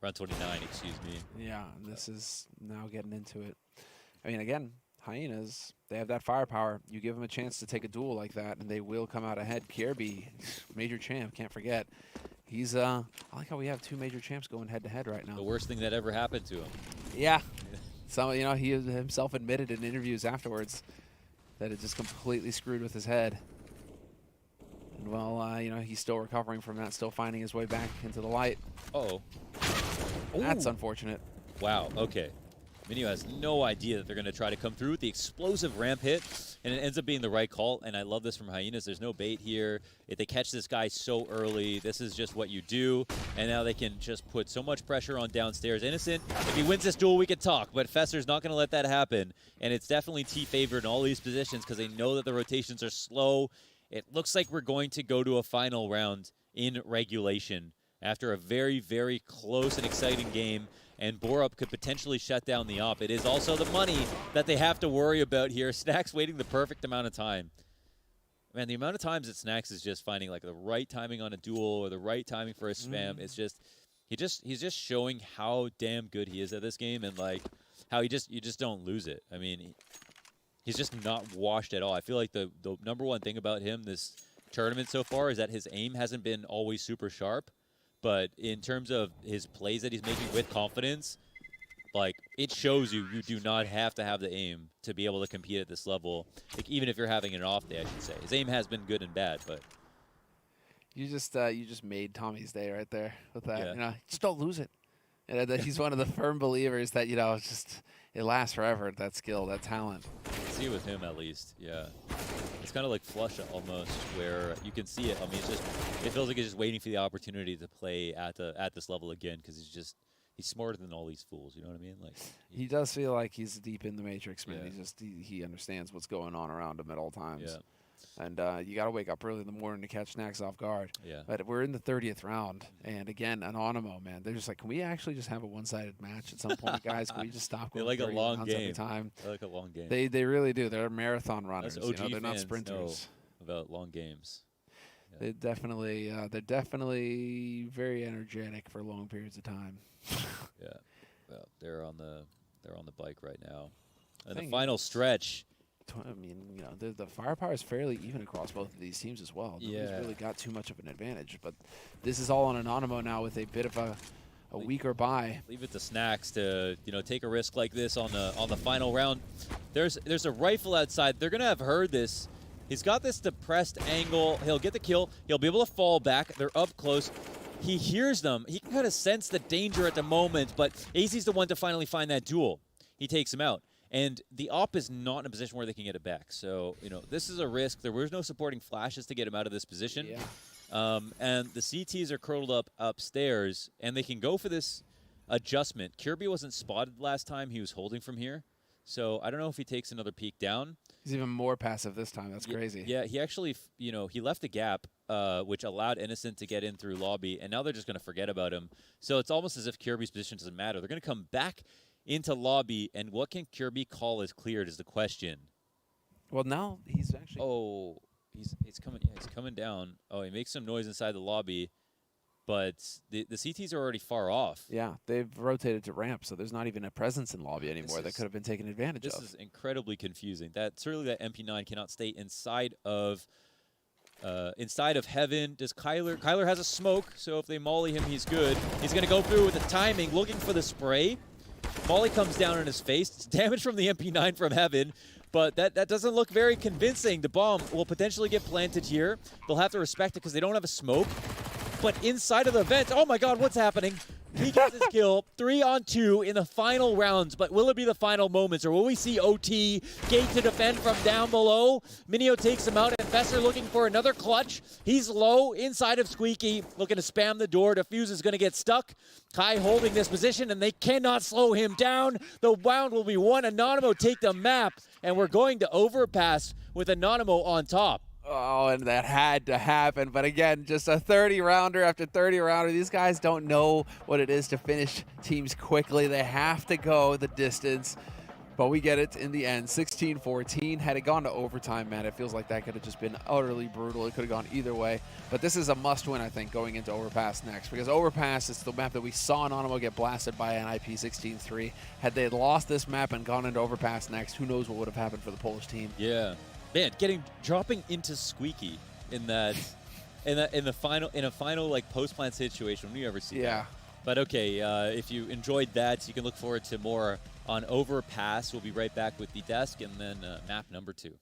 Round 29, excuse me.
Yeah, this is now getting into it. I mean, again, Hyenas, they have that firepower. You give them a chance to take a duel like that, and they will come out ahead. Kirby, major champ, can't forget. He's, I like how we have 2 major champs going head-to-head right now.
The worst thing that ever happened to him.
Yeah. Some, you know, he himself admitted in interviews afterwards that it just completely screwed with his head. And, well, you know, he's still recovering from that, still finding his way back into the light.
Uh-oh.
That's unfortunate.
Wow, okay. Minio has no idea that they're going to try to come through with the explosive ramp hit, and it ends up being the right call, and I love this from Hyenas. There's no bait here. If they catch this guy so early, this is just what you do, and now they can just put so much pressure on downstairs. Innocent, if he wins this duel, we can talk, but Fesser's not going to let that happen, and it's definitely T-favored in all these positions because they know that the rotations are slow. It looks like we're going to go to a final round in regulation after a very, very close and exciting game. And Borup could potentially shut down the op. It is also the money that they have to worry about here. Snacks waiting the perfect amount of time. Man, the amount of times that Snacks is just finding like the right timing on a duel or the right timing for a spam, it's just he's just showing how damn good he is at this game, and like how you just don't lose it. I mean, he's just not washed at all. I feel like the number one thing about him this tournament so far is that his aim hasn't been always super sharp. But in terms of his plays that he's making with confidence, like, it shows you do not have to have the aim to be able to compete at this level. Like, even if you're having an off day, I should say. His aim has been good and bad, but
you just made Tommy's day right there with that.
Yeah.
You know, just don't lose it. And he's one of the firm believers that, you know, it's just it lasts forever. That skill, that talent.
see it with him at least. Yeah. It's kind of like Flush almost, where you can see it. I mean, it feels like he's just waiting for the opportunity to play at this level again, because he's smarter than all these fools. You know what I mean? Like,
he does feel like he's deep in the matrix, man.
Yeah.
He understands what's going on around him at all times.
Yeah.
And you got to wake up early in the morning to catch Snacks off guard.
Yeah.
But we're in the 30th round, and again, Anonymo, man, they're just like, can we actually just have a one-sided match at some point, guys? Can we just stop going?
They like a
30
long
rounds every
game.
time?
They like a long game.
They really do. They're marathon runners.
Us
You
OG
know, they're not
fans
sprinters.
know about long games. Yeah.
They're definitely very energetic for long periods of time.
Yeah. Well, they're on the bike right now. And the
Thing
final stretch.
I mean, you know, the firepower is fairly even across both of these teams as well. Nobody's really got too much of an advantage, but this is all on Anonymo now with a bit of a weaker bye.
Leave it to Snacks to, you know, take a risk like this on the final round. There's a rifle outside. They're gonna have heard this. He's got this depressed angle. He'll get the kill. He'll be able to fall back. They're up close. He hears them. He can kind of sense the danger at the moment, but AZ's the one to finally find that duel. He takes him out. And the op is not in a position where they can get it back. So, you know, this is a risk. There was no supporting flashes to get him out of this position.
Yeah.
And the CTs are curled up upstairs, and they can go for this adjustment. Kirby wasn't spotted last time. He was holding from here. So I don't know if he takes another peek down.
He's even more passive this time. That's crazy.
Yeah, he actually, you know, he left a gap, which allowed Innocent to get in through lobby, and now they're just going to forget about him. So it's almost as if Kirby's position doesn't matter. They're going to come back into lobby, and what can Kirby call as cleared is the question.
Well, now he's actually...
Oh, he's coming. Yeah, he's coming down. Oh, he makes some noise inside the lobby, but the CTs are already far off.
Yeah, they've rotated to ramp, so there's not even a presence in lobby anymore that could have been taken advantage of.
This is incredibly confusing. Certainly that MP9 cannot stay inside of heaven. Does Kyler has a smoke, so if they molly him, he's good. He's gonna go through with the timing, looking for the spray. Molly comes down in his face. It's damage from the MP9 from heaven, but that doesn't look very convincing. The bomb will potentially get planted here. They'll have to respect it because they don't have a smoke. but inside of the vent, oh my god, what's happening? He gets his kill, 3-on-2 in the final rounds, but will it be the final moments, or will we see OT, Gate to defend from down below? Minio takes him out, and Fesser looking for another clutch. He's low, inside of Squeaky, looking to spam the door. Defuse is going to get stuck. Kai holding this position, and they cannot slow him down. The round will be won. Anonymo take the map, and we're going to overpass with Anonymo on top.
Oh, and that had to happen. But again, just a 30-rounder after 30-rounder. These guys don't know what it is to finish teams quickly. They have to go the distance. But we get it in the end, 16-14. Had it gone to overtime, man, it feels like that could have just been utterly brutal. It could have gone either way. But this is a must-win, I think, going into Overpass next. Because Overpass is the map that we saw Anonymo get blasted by an IP 16-3. Had they lost this map and gone into Overpass next, who knows what would have happened for the Polish team.
Yeah. Man, dropping into Squeaky in a final like post-plant situation. When you ever see that? But okay, if you enjoyed that, you can look forward to more on Overpass. We'll be right back with the desk and then map number 2.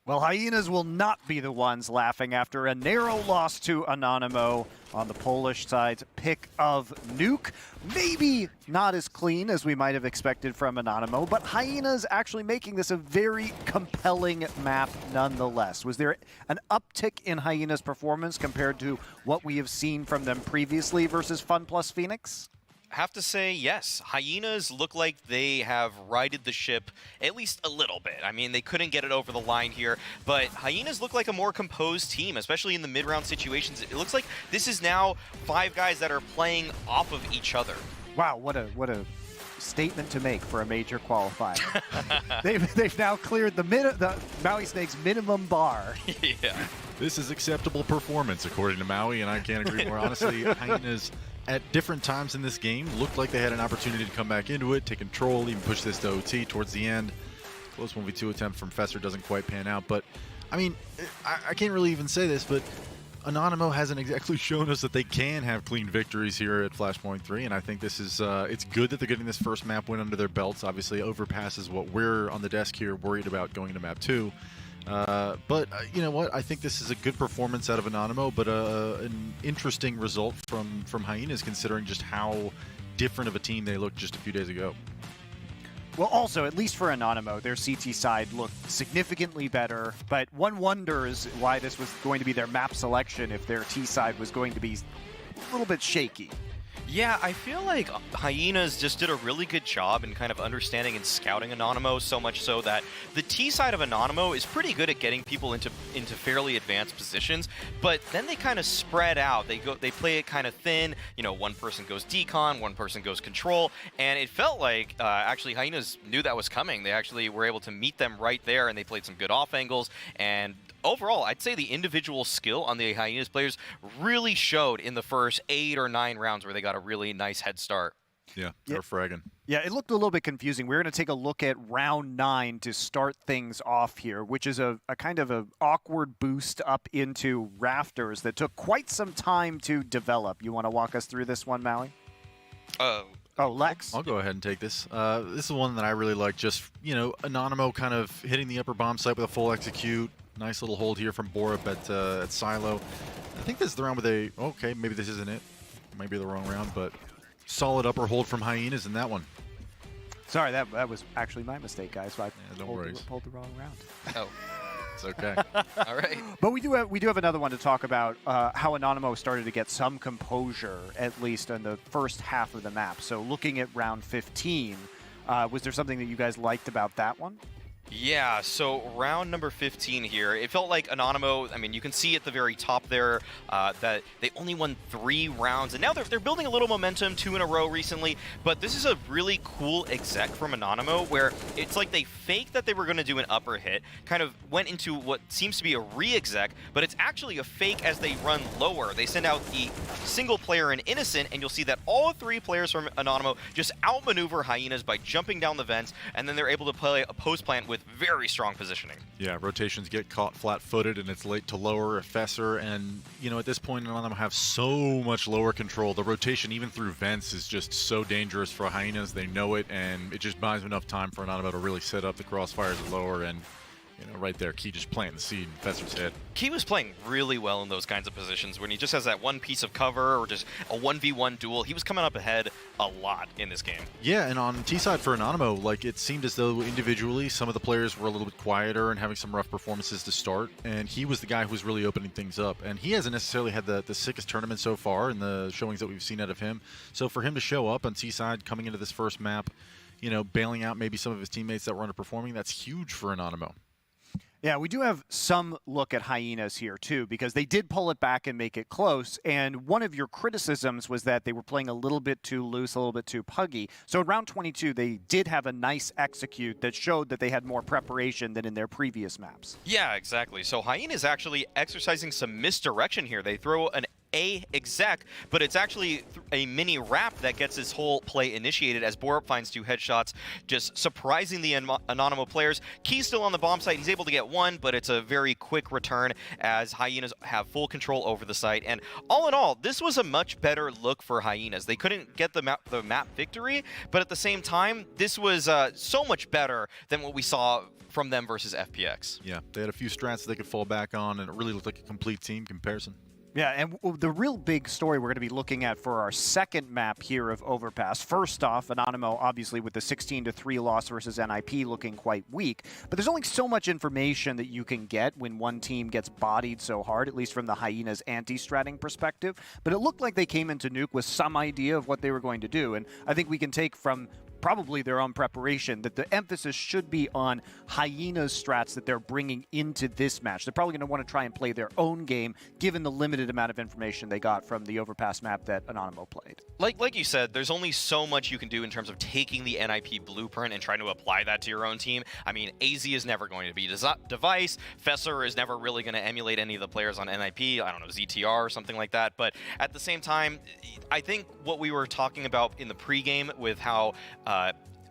Well, Hyenas will not be the ones laughing after a narrow loss to Anonymo on the Polish side's pick of Nuke. Maybe not as clean as we might have expected from Anonymo, but Hyenas actually making this a very compelling map nonetheless. Was there an uptick in Hyenas' performance compared to what we have seen from them previously versus Fun Plus Phoenix?
Have to say yes. Hyenas look like they have righted the ship at least a little bit. I mean, they couldn't get it over the line here, but Hyenas look like a more composed team, especially in the mid-round situations. It looks like this is now 5 guys that are playing off of each other.
Wow, what a statement to make for a major qualifier. they've now cleared the Maui Snake's minimum bar.
Yeah.
This is acceptable performance, according to Maui, and I can't agree more. Honestly, Hyenas at different times in this game looked like they had an opportunity to come back into it, take control, even push this to OT towards the end. Close 1v2 attempt from Fesser doesn't quite pan out, but I mean, I can't really even say this, but Anonymo hasn't exactly shown us that they can have clean victories here at Flashpoint 3, and I think this is it's good that they're getting this first map win under their belts. Obviously, Overpass is what we're on the desk here worried about going into map 2. But you know what? I think this is a good performance out of Anonymo, but an interesting result from Hyenas, considering just how different of a team they looked just a few days ago.
Well, also, at least for Anonymo, their CT side looked significantly better, but one wonders why this was going to be their map selection if their T side was going to be a little bit shaky.
Yeah, I feel like Hyenas just did a really good job in kind of understanding and scouting Anonymo, so much so that the T side of Anonymo is pretty good at getting people into fairly advanced positions, but then they kind of spread out. They play it kind of thin. You know, one person goes decon, one person goes control, and it felt like actually Hyenas knew that was coming. They actually were able to meet them right there, and they played some good off angles, and overall, I'd say the individual skill on the Hyenas players really showed in the first 8 or 9 rounds where they got a really nice head start.
Yeah, they're fragging.
Yeah, it looked a little bit confusing. We're going to take a look at round 9 to start things off here, which is a kind of an awkward boost up into Rafters that took quite some time to develop. You want to walk us through this one, Maui? Oh, Lex.
I'll go ahead and take this. This is one that I really like. Just, you know, Anonymo kind of hitting the upper bomb site with a full execute. Nice little hold here from Borup at Silo. I think this is the round where they... Okay, maybe this isn't it. Might be the wrong round, but solid upper hold from Hyenas in that one.
Sorry, that was actually my mistake, guys. I
no
pulled the wrong round.
Oh.
It's okay.
All right.
But we do have another one to talk about, how Anonymo started to get some composure, at least in the first half of the map. So looking at round 15, was there something that you guys liked about that one?
Yeah, so round number 15 here, it felt like Anonymo, I mean, you can see at the very top there that they only won 3 rounds, and now they're building a little momentum, 2 in a row recently, but this is a really cool exec from Anonymo where it's like they faked that they were going to do an upper hit, kind of went into what seems to be a re-exec, but it's actually a fake as they run lower. They send out the single player and Innocent, and you'll see that all 3 players from Anonymo just outmaneuver Hyenas by jumping down the vents, and then they're able to play a post plant with very strong positioning.
Yeah, rotations get caught flat-footed, and it's late to lower a Fesser, and, you know, at this point, Anonymo have so much lower control. The rotation, even through vents, is just so dangerous for Hyenas. They know it, and it just buys enough time for Anonymo to really set up the crossfires lower, and, you know, right there, Key just planting the seed in Fesser's head.
Key was playing really well in those kinds of positions when he just has that one piece of cover or just a 1v1 duel. He was coming up ahead a lot in this game.
Yeah, and on T side for Anonymo, like, it seemed as though individually some of the players were a little bit quieter and having some rough performances to start, and he was the guy who was really opening things up. And he hasn't necessarily had the sickest tournament so far in the showings that we've seen out of him. So for him to show up on T side coming into this first map, you know, bailing out maybe some of his teammates that were underperforming, that's huge for Anonymo.
Yeah, we do have some look at Hyenas here, too, because they did pull it back and make it close. And one of your criticisms was that they were playing a little bit too loose, a little bit too puggy. So in round 22, they did have a nice execute that showed that they had more preparation than in their previous maps.
Yeah, exactly. So Hyenas actually exercising some misdirection here. They throw an exec, but it's actually a mini wrap that gets this whole play initiated as Borup finds 2 headshots, just surprising the Anonymo players. Key's still on the bomb site. He's able to get 1, but it's a very quick return as Hyenas have full control over the site. And all in all, this was a much better look for Hyenas. They couldn't get the map victory, but at the same time, this was so much better than what we saw from them versus FPX.
Yeah, they had a few strats they could fall back on, and it really looked like a complete team comparison.
Yeah, and the real big story we're going to be looking at for our second map here of Overpass. First off, Anonymo, obviously, with the 16-3 loss versus NIP looking quite weak. But there's only so much information that you can get when one team gets bodied so hard, at least from the Hyenas anti-stratting perspective. But it looked like they came into Nuke with some idea of what they were going to do. And I think we can take from probably their own preparation that the emphasis should be on Hyenas strats that they're bringing into this match. They're probably going to want to try and play their own game given the limited amount of information they got from the Overpass map that Anonymo played.
Like you said, there's only so much you can do in terms of taking the NIP blueprint and trying to apply that to your own team. I mean, AZ is never going to be Device. Fesser is never really going to emulate any of the players on NIP. I don't know, ZTR or something like that. But at the same time, I think what we were talking about in the pregame with how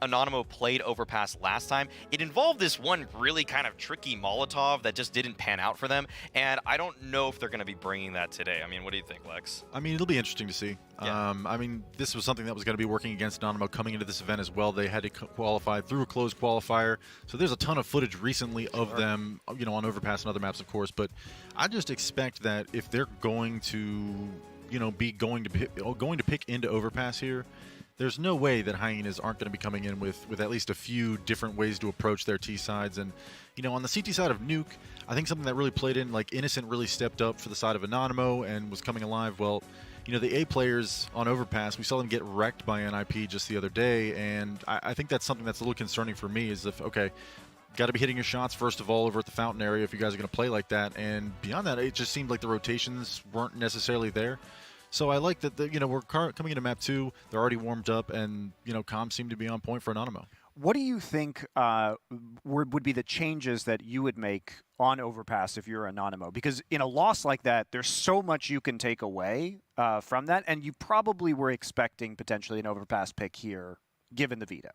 Anonymo played Overpass last time, it involved this one really kind of tricky Molotov that just didn't pan out for them, and I don't know if they're going to be bringing that today. I mean, what do you think, Lex?
I mean, it'll be interesting to see.
Yeah.
I mean, this was something that was going to be working against Anonymo coming into this event as well. They had to qualify through a closed qualifier, so there's a ton of footage recently of them, you know, on Overpass and other maps, of course, but I just expect that if they're going to, you know, going to pick into Overpass here, there's no way that Hyenas aren't going to be coming in with at least a few different ways to approach their T sides. And, you know, on the CT side of Nuke, I think something that really played in, like, Innocent really stepped up for the side of Anonymo and was coming alive. Well, you know, the A players on Overpass, we saw them get wrecked by NIP just the other day, and I think that's something that's a little concerning for me is if, okay, got to be hitting your shots first of all over at the fountain area if you guys are going to play like that, and beyond that, it just seemed like the rotations weren't necessarily there. So I like that, you know, we're coming into map 2, they're already warmed up, and, you know, comms seem to be on point for Anonymo.
What do you think would be the changes that you would make on Overpass if you're Anonymo? Because in a loss like that, there's so much you can take away from that, and you probably were expecting potentially an Overpass pick here, given the veto.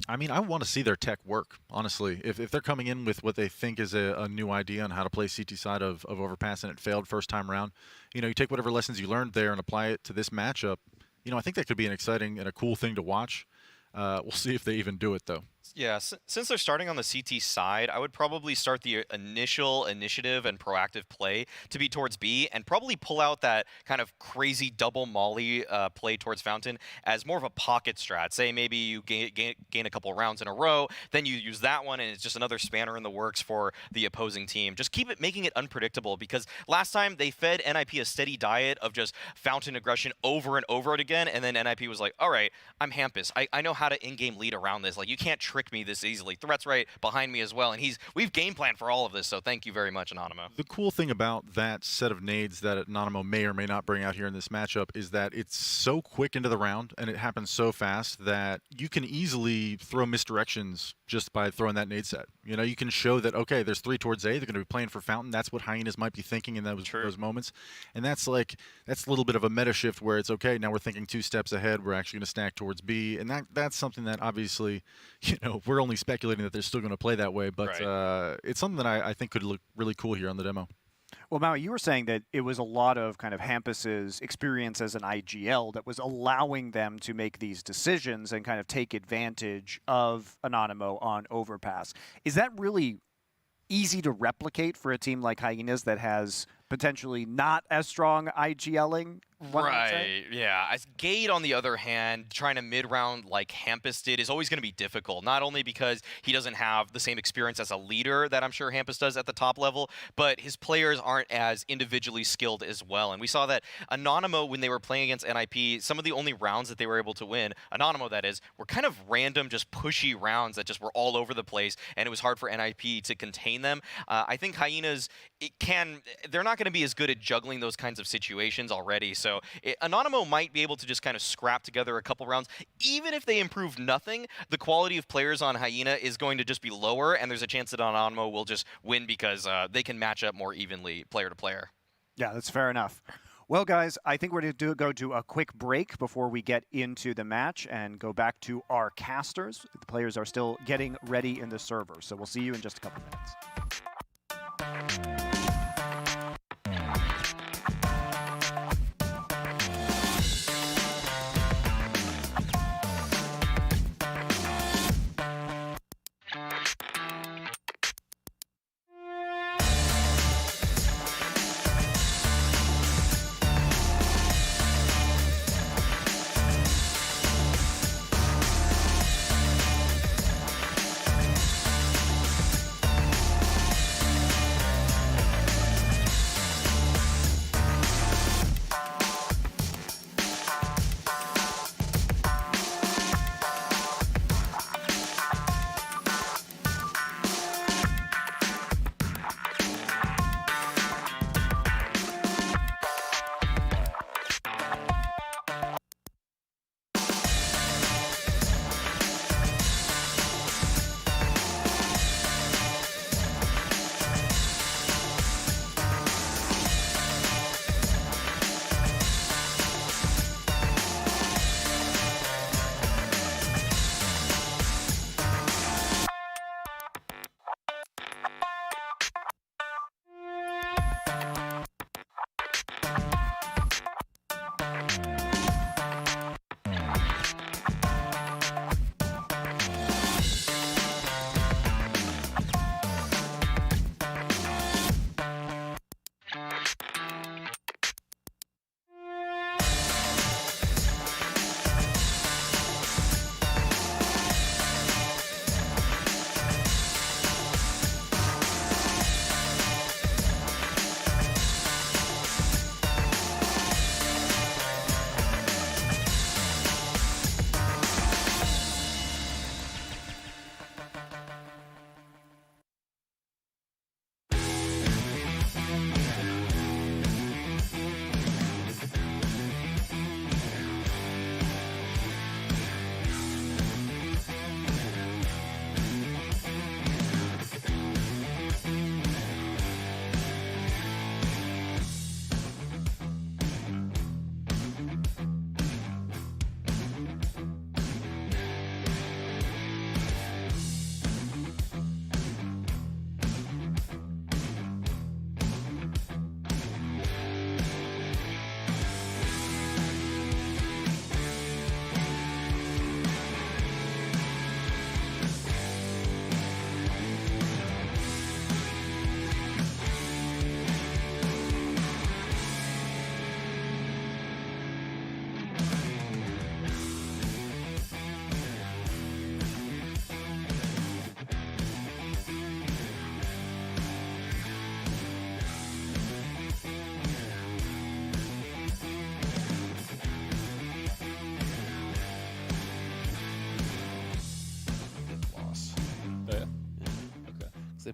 I mean, I want to see their tech work, honestly. If they're coming in with what they think is a new idea on how to play CT side of Overpass and it failed first time around, you know, you take whatever lessons you learned there and apply it to this matchup, you know, I think that could be an exciting and a cool thing to watch. We'll see if they even do it, though.
Yeah, since they're starting on the CT side, I would probably start the initial initiative and proactive play to be towards B and probably pull out that kind of crazy double molly play towards Fountain as more of a pocket strat. Say maybe you gain a couple rounds in a row, then you use that one and it's just another spanner in the works for the opposing team. Just keep it, making it unpredictable, because last time they fed NIP a steady diet of just Fountain aggression over and over again, and then NIP was like, all right, I'm Hampus. I know how to in-game lead around this. Like, you can't trick me this easily. Threat's right behind me as well, and we've game planned for all of this, so thank you very much, Anonymo.
The cool thing about that set of nades that Anonymo may or may not bring out here in this matchup is that it's so quick into the round, and it happens so fast that you can easily throw misdirections just by throwing that nade set. You know, you can show that, okay, there's 3 towards A, they're going to be playing for Fountain. That's what Hyenas might be thinking in those moments. And that's a little bit of a meta shift where it's, okay, now we're thinking 2 steps ahead, we're actually going to stack towards B. And that's something that obviously, you know, we're only speculating that they're still going to play that way, but it's something that I think could look really cool here on the demo.
Well, Maui, you were saying that it was a lot of kind of Hampus's experience as an IGL that was allowing them to make these decisions and kind of take advantage of Anonymo on Overpass. Is that really easy to replicate for a team like Hyenas that has potentially not as strong IGLing?
Right, yeah. Gade, on the other hand, trying to mid-round like Hampus did is always going to be difficult, not only because he doesn't have the same experience as a leader that I'm sure Hampus does at the top level, but his players aren't as individually skilled as well. And we saw that Anonymo, when they were playing against NIP, some of the only rounds that they were able to win, Anonymo that is, were kind of random, just pushy rounds that just were all over the place, and it was hard for NIP to contain them. I think Hyenas, they're not going to be as good at juggling those kinds of situations already, so Anonymo might be able to just kind of scrap together a couple rounds. Even if they improve nothing, the quality of players on Hyena is going to just be lower, and there's a chance that Anonymo will just win because they can match up more evenly player to player.
Yeah, that's fair enough. Well, guys, I think we're going to go to a quick break before we get into the match and go back to our casters. The players are still getting ready in the server, so we'll see you in just a couple minutes.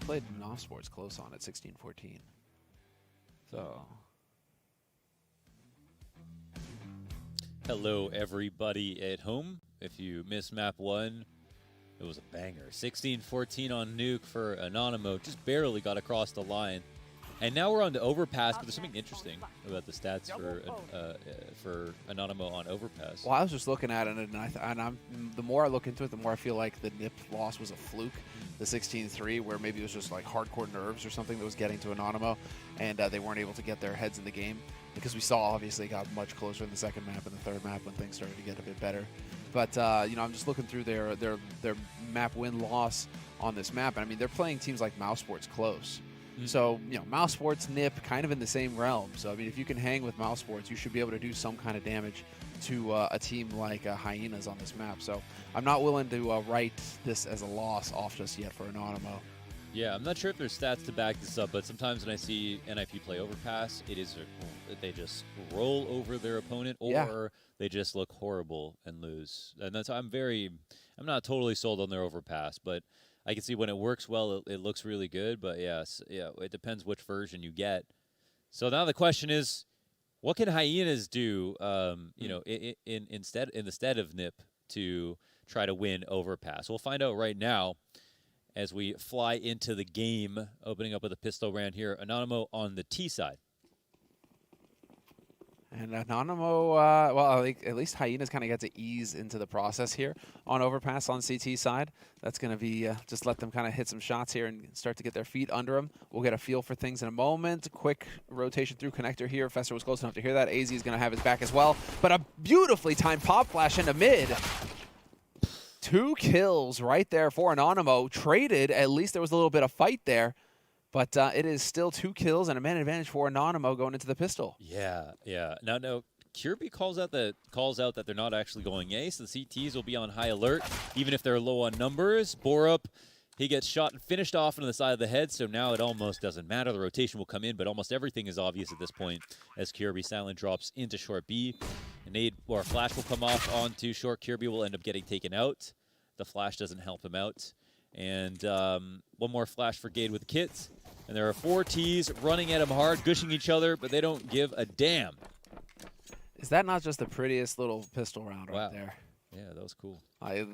played Mouse Sports close on at 16-14. So.
Hello, everybody at home. If you missed map 1, it was a banger. 16-14 on Nuke for Anonymo. Just barely got across the line. And now we're on to Overpass, but there's something interesting about the stats for Anonymo on Overpass.
Well, I was just looking at it, and I'm the more I look into it, the more I feel like the NIP loss was a fluke. The 16-3, where maybe it was just like hardcore nerves or something that was getting to Anonymo, and they weren't able to get their heads in the game. Because we saw, obviously, it got much closer in the second map and the third map when things started to get a bit better. But, you know, I'm just looking through their map win-loss on this map. And, I mean, they're playing teams like Mouse Sports close. So, you know, Mouse Sports, NIP, kind of in the same realm. So, I mean, if you can hang with Mouse Sports, you should be able to do some kind of damage to a team like HYENAS on this map. So, I'm not willing to write this as a loss off just yet for Anonymo.
Yeah, I'm not sure if there's stats to back this up, but sometimes when I see NIP play Overpass, it is they just roll over their opponent, or they just look horrible and lose. And that's I'm not totally sold on their Overpass, but I can see when it works well, it looks really good. But yes, yeah, it depends which version you get. So now the question is, what can HYENAS do? You know, in the stead of NIP to try to win Overpass. We'll find out right now as we fly into the game, opening up with a pistol round here. Anonymo on the T side.
And Anonymo, well, at least HYENAS kind of get to ease into the process here on Overpass on CT side. That's going to be just let them kind of hit some shots here and start to get their feet under them. We'll get a feel for things in a moment. Quick rotation through connector here. Fester was close enough to hear that. AZ is going to have his back as well. But a beautifully timed pop flash into mid. 2 kills right there for Anonymo. Traded, at least there was a little bit of fight there. But it is still 2 kills and a man advantage for Anonymo going into the pistol.
Yeah, yeah. Now, Kirby calls out that they're not actually going A, so the CTs will be on high alert, even if they're low on numbers. Borup, he gets shot and finished off into the side of the head, so now it almost doesn't matter. The rotation will come in, but almost everything is obvious at this point as Kirby silent drops into short B. A nade or a flash will come off onto short. Kirby will end up getting taken out. The flash doesn't help him out. And one more flash for Gade with kits. And there are 4 Ts running at him hard, gushing each other, but they don't give a damn.
Is that not just the prettiest little pistol round right there?
Yeah, that was cool.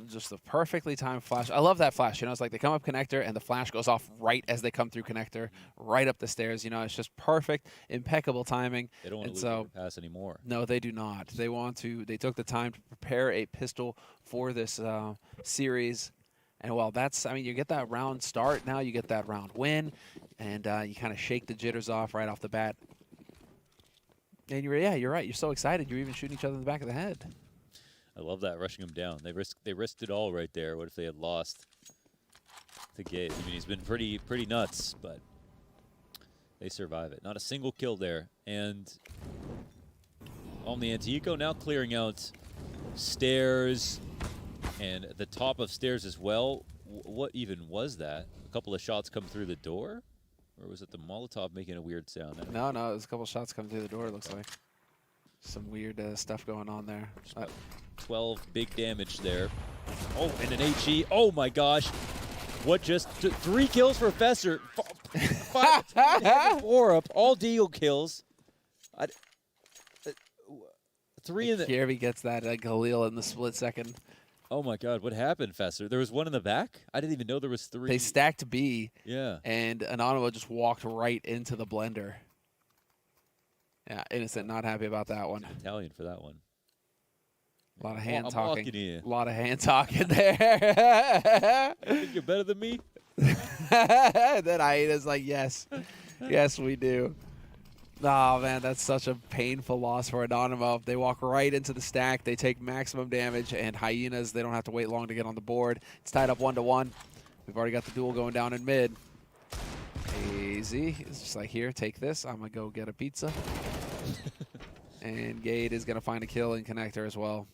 Just a perfectly timed flash. I love that flash. You know, it's like they come up connector and the flash goes off right as they come through connector, right up the stairs. You know, it's just perfect, impeccable timing.
They don't want to lose Overpass anymore.
No, they do not. They want to. They took the time to prepare a pistol for this series. And well, that's, I mean, you get that round start now, you get that round win, and you kind of shake the jitters off right off the bat. And you're right. You're so excited. You're even shooting each other in the back of the head.
I love that, rushing him down. They risked it all right there. What if they had lost to Gade? I mean, he's been pretty nuts, but they survive it. Not a single kill there. And on the anti-eco now clearing out stairs. And at the top of stairs as well. What even was that? A couple of shots come through the door? Or was it the Molotov making a weird sound?
No, it was a couple of shots coming through the door, it looks like. Some weird stuff going on there.
12 big damage there. Oh, and an HE. Oh my gosh. What just 3 kills for Fester. 4 up. All deagle kills. 3 in the...
Kirby gets that Galil in the split second.
Oh my god, what happened, Fester? There was one in the back? I didn't even know there was 3.
They stacked B.
Yeah.
And Anonymo just walked right into the blender. Yeah, Innocent not happy about that one.
Italian for that one.
A lot of hand
I'm
talking.
walking here.
A lot of hand talking there.
You think you're better than me?
Then HYENAS like, yes. Yes, we do. Oh, man, that's such a painful loss for Anonymo. They walk right into the stack. They take maximum damage, and HYENAS, they don't have to wait long to get on the board. It's tied up 1-1. We've already got the duel going down in mid. AZ is just like, here, take this. I'm going to go get a pizza. And Gade is going to find a kill in connector as well.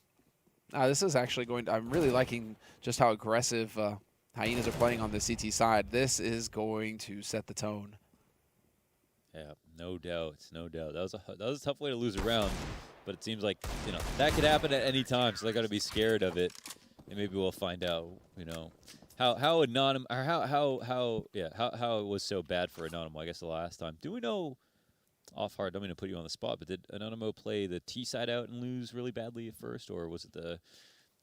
This is actually going to, I'm really liking just how aggressive HYENAS are playing on the CT side. This is going to set the tone.
Yeah, no doubt, no doubt. That was a tough way to lose a round, but it seems like, you know, that could happen at any time, so they got to be scared of it. And maybe we'll find out, you know, how Anonymo, or how it was so bad for Anonymo, I guess, the last time. Do we know, off heart, I don't mean to put you on the spot, but did Anonymo play the T side out and lose really badly at first, or was it the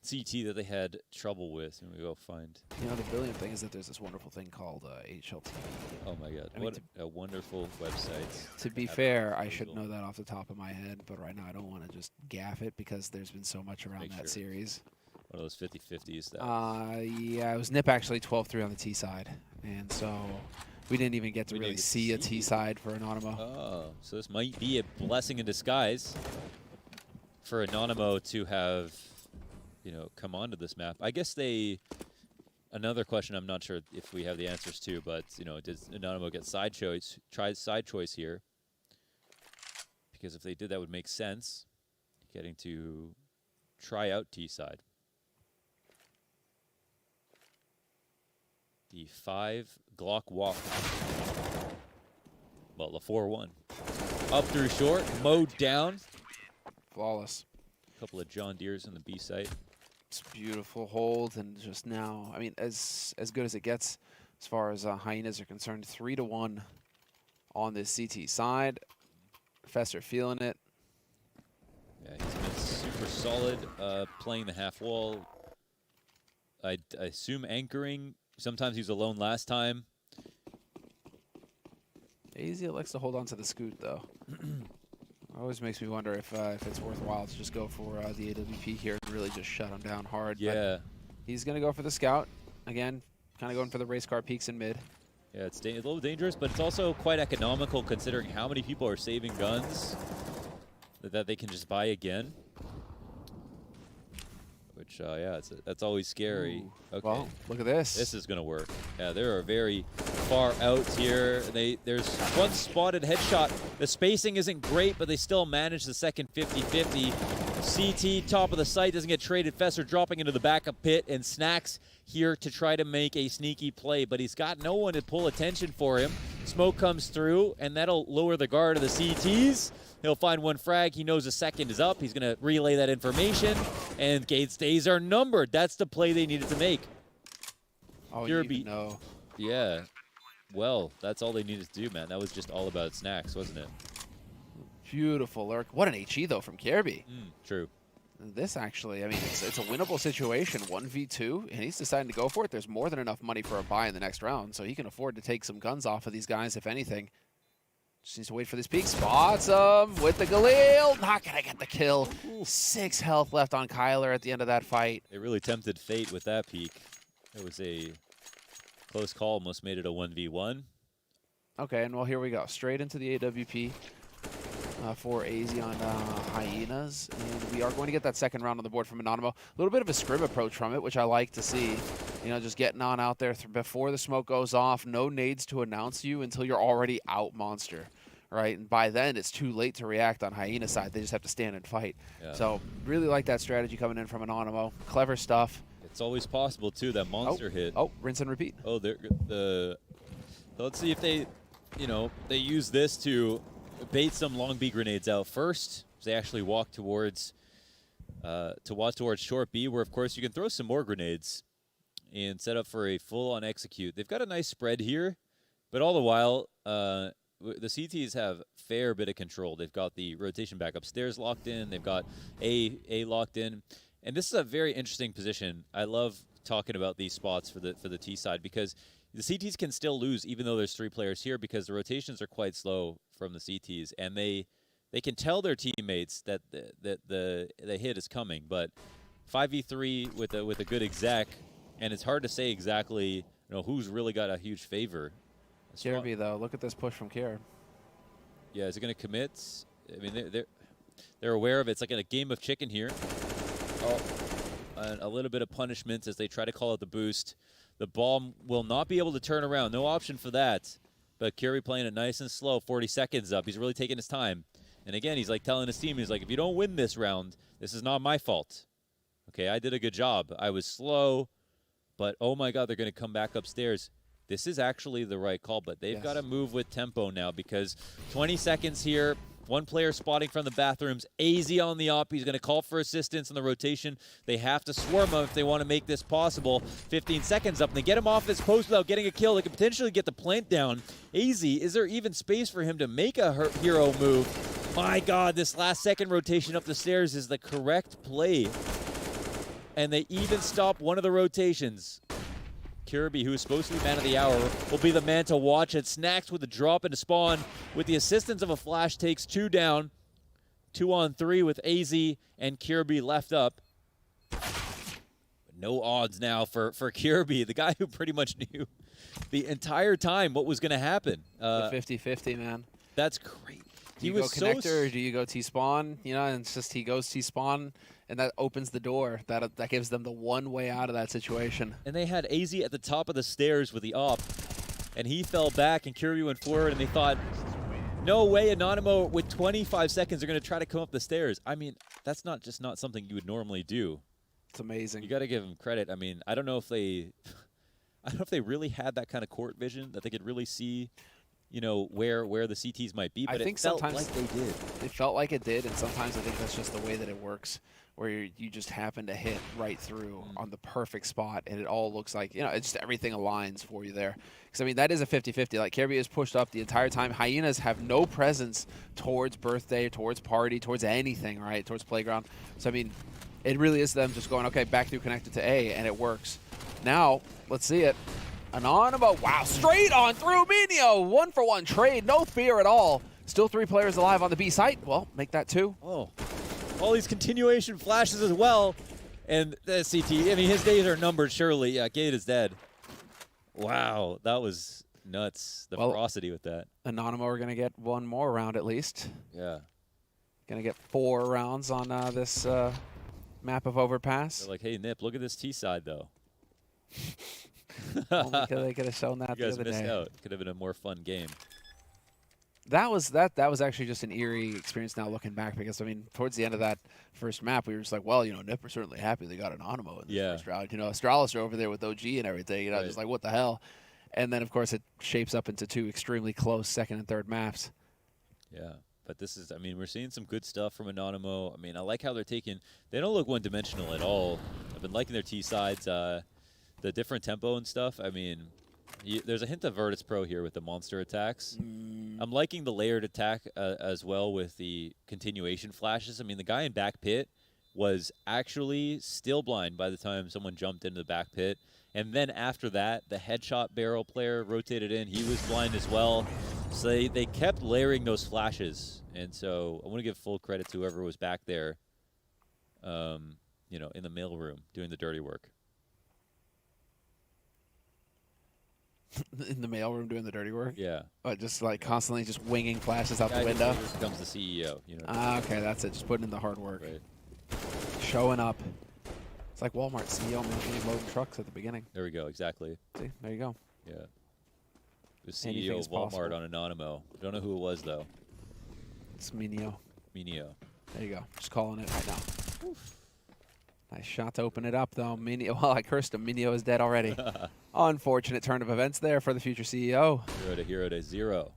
CT that they had trouble with? And we go find.
You know, the brilliant thing is that there's this wonderful thing called HLT.
Oh my God,
I mean,
what a wonderful website.
To be fair, I should know that off the top of my head, but right now I don't want to just gaff it because there's been so much around
Make
that
sure.
series.
One of those 50-50s. That
Yeah, it was Nip actually 12-3 on the T side, and so we didn't even get to
We
really
didn't get to
see a
see.
T side for Anonymo.
Oh, so this might be a blessing in disguise for Anonymo to have, you know, come onto this map. I guess they. Another question I'm not sure if we have the answers to, but you know, does Anonymo get side choice? Try side choice here, because if they did, that would make sense. Getting to try out T side. The 5 Glock walk. Well, the 4-1. Up through short, mowed down.
Flawless.
A couple of John Deeres in the B site.
It's a beautiful hold, and just now, I mean, as good as it gets as far as Hyenas are concerned. 3-1 on this CT side. Fester feeling it.
Yeah, he's been super solid playing the half wall. I assume anchoring. Sometimes he was alone last time.
AZ likes to hold on to the scoot, though. Always makes me wonder if it's worthwhile to just go for the AWP here and really just shut him down hard.
Yeah.
But he's going to go for the scout. Again, kind of going for the race car peaks in mid.
Yeah, it's a little dangerous, but it's also quite economical considering how many people are saving guns that they can just buy again. Which, yeah, that's always scary.
Ooh.
Okay.
Well, look at this.
This is going to work. Yeah, they are very far out here. There's one spotted headshot. The spacing isn't great, but they still manage the second 50-50. CT, top of the site, doesn't get traded. Fester dropping into the backup pit, and Snacks here to try to make a sneaky play, but he's got no one to pull attention for him. Smoke comes through, and that'll lower the guard of the CTs. He'll find one frag. He knows a second is up. He's going to relay that information, and Gates days are numbered. That's the play they needed to make.
Oh,
Kirby.
you know.
Yeah. Well, that's all they needed to do, man. That was just all about Snacks, wasn't it?
Beautiful lurk. What an HE, though, from Kirby.
True.
This actually, I mean, it's a winnable situation, 1v2, and he's deciding to go for it. There's more than enough money for a buy in the next round, so he can afford to take some guns off of these guys, if anything. Just needs to wait for this peek. Spots him with the Galil. Not going to get the kill. 6 health left on Kyler at the end of that fight.
It really tempted fate with that peak. It was a close call, almost made it a 1v1.
Okay, and well, here we go. Straight into the AWP for AZ on Hyenas. And we are going to get that second round on the board from Anonymo. A little bit of a scrim approach from it, which I like to see. You know, just getting on out there before the smoke goes off. No nades to announce you until you're already out monster, right? And by then, it's too late to react on Hyena's side. They just have to stand and fight.
Yeah.
So really like that strategy coming in from Anonymo. Clever stuff.
It's always possible, too, that monster hit.
Oh, rinse and repeat.
Oh, let's see if they, you know, they use this to bait some long B grenades out first. They actually walk towards short B, where of course you can throw some more grenades and set up for a full-on execute. They've got a nice spread here, but all the while, the CTs have fair bit of control. They've got the rotation back upstairs locked in. They've got A locked in, and this is a very interesting position. I love talking about these spots for the T side because the CTs can still lose even though there's 3 players here because the rotations are quite slow from the CTs, and they can tell their teammates that the hit is coming. But 5v3 with a good exec, and it's hard to say exactly, you know, who's really got a huge favor.
Kirby, though, look at this push from Kier.
Yeah, is it going to commit? I mean, they're aware of it. It's like in a game of chicken here. Oh, and a little bit of punishment as they try to call out the boost. The ball will not be able to turn around. No option for that. But Kirby playing it nice and slow. 40 seconds up. He's really taking his time. And again, he's like telling his team, he's like, if you don't win this round, this is not my fault. Okay, I did a good job. I was slow, but oh my God, they're going to come back upstairs. This is actually the right call, but they've got to move with tempo now because 20 seconds here. One player spotting from the bathrooms. AZ on the op. He's going to call for assistance in the rotation. They have to swarm him if they want to make this possible. 15 seconds up, and they get him off his post without getting a kill. They could potentially get the plant down. AZ, is there even space for him to make a hero move? My God, this last second rotation up the stairs is the correct play. And they even stop one of the rotations. Kirby, who is supposed to be man of the hour, will be the man to watch it. Snacks with a drop into spawn. With the assistance of a flash, takes 2 down. 2 on 3 with AZ and Kirby left up. But no odds now for Kirby, the guy who pretty much knew the entire time what was going to happen.
The 50-50, man.
That's great.
Do you go connector or do you go T-spawn? You know, and it's just he goes T-spawn, and that opens the door. That gives them the one way out of that situation.
And they had AZ at the top of the stairs with the op, and he fell back, and Kirby went forward, and they thought, no way, Anonymo, with 25 seconds, are going to try to come up the stairs. I mean, that's not something you would normally do.
It's amazing.
You got to give them credit. I mean, I don't know if they really had that kind of court vision that they could really see, you know, where the CTs might be, but
I think
it felt
sometimes
like they did.
It felt like it did, and sometimes I think that's just the way that it works, where you just happen to hit right through on the perfect spot, and it all looks like, you know, it's just everything aligns for you there. Because, I mean, that is a 50-50. Like, Kirby is pushed up the entire time. Hyenas have no presence towards birthday, towards party, towards anything, right, towards playground. So, I mean, it really is them just going, okay, back through connected to A, and it works. Now, let's see it. Anonymo, wow, straight on through Minio. 1-for-1 trade, no fear at all. Still 3 players alive on the B site. Well, make that 2.
Oh, all these continuation flashes as well. And the CT, I mean, his days are numbered, surely. Yeah, Gate is dead. Wow, that was nuts. The ferocity with that.
Anonymo are going to get 1 more round at least.
Yeah.
Going to get 4 rounds on this map of Overpass.
They're like, hey, Nip, look at this T side, though.
Only because they could have shown that
You guys
the other
missed
day.
out. Could have been a more fun game.
That was actually just an eerie experience now looking back, because, I mean, towards the end of that first map, we were just like, well, you know, Nip are certainly happy they got Anonymo in this first round. You know, Astralis are over there with OG and everything, you know, just like, what the hell? And then, of course, it shapes up into 2 extremely close second and third maps.
Yeah. But this is, I mean, we're seeing some good stuff from Anonymo. I mean, I like how they're taking, they don't look one-dimensional at all. I've been liking their T-sides, the different tempo and stuff. I mean, there's a hint of Virtus Pro here with the monster attacks. I'm liking the layered attack as well with the continuation flashes. I mean, the guy in back pit was actually still blind by the time someone jumped into the back pit. And then after that, the headshot barrel player rotated in. He was blind as well. So they kept layering those flashes. And so I want to give full credit to whoever was back there, you know, in the mailroom doing the dirty work.
In the mailroom doing the dirty work?
Yeah.
Just like constantly just winging flashes out the
Guy
window?
who becomes the CEO, you know.
Okay, that's it. Just putting in the hard work.
Right.
Showing up. It's like Walmart CEO mentioning loading trucks at the beginning.
There we go, exactly.
See, there you go.
Yeah. The
Anything
CEO
is
of Walmart
possible.
on Anonymo. Don't know who it was, though.
It's Minio.
Minio.
There you go. Just calling it right now. Oof. Nice shot to open it up, though. Minio, well, I cursed him. Minio is dead already. Unfortunate turn of events there for the future CEO.
0 to 0.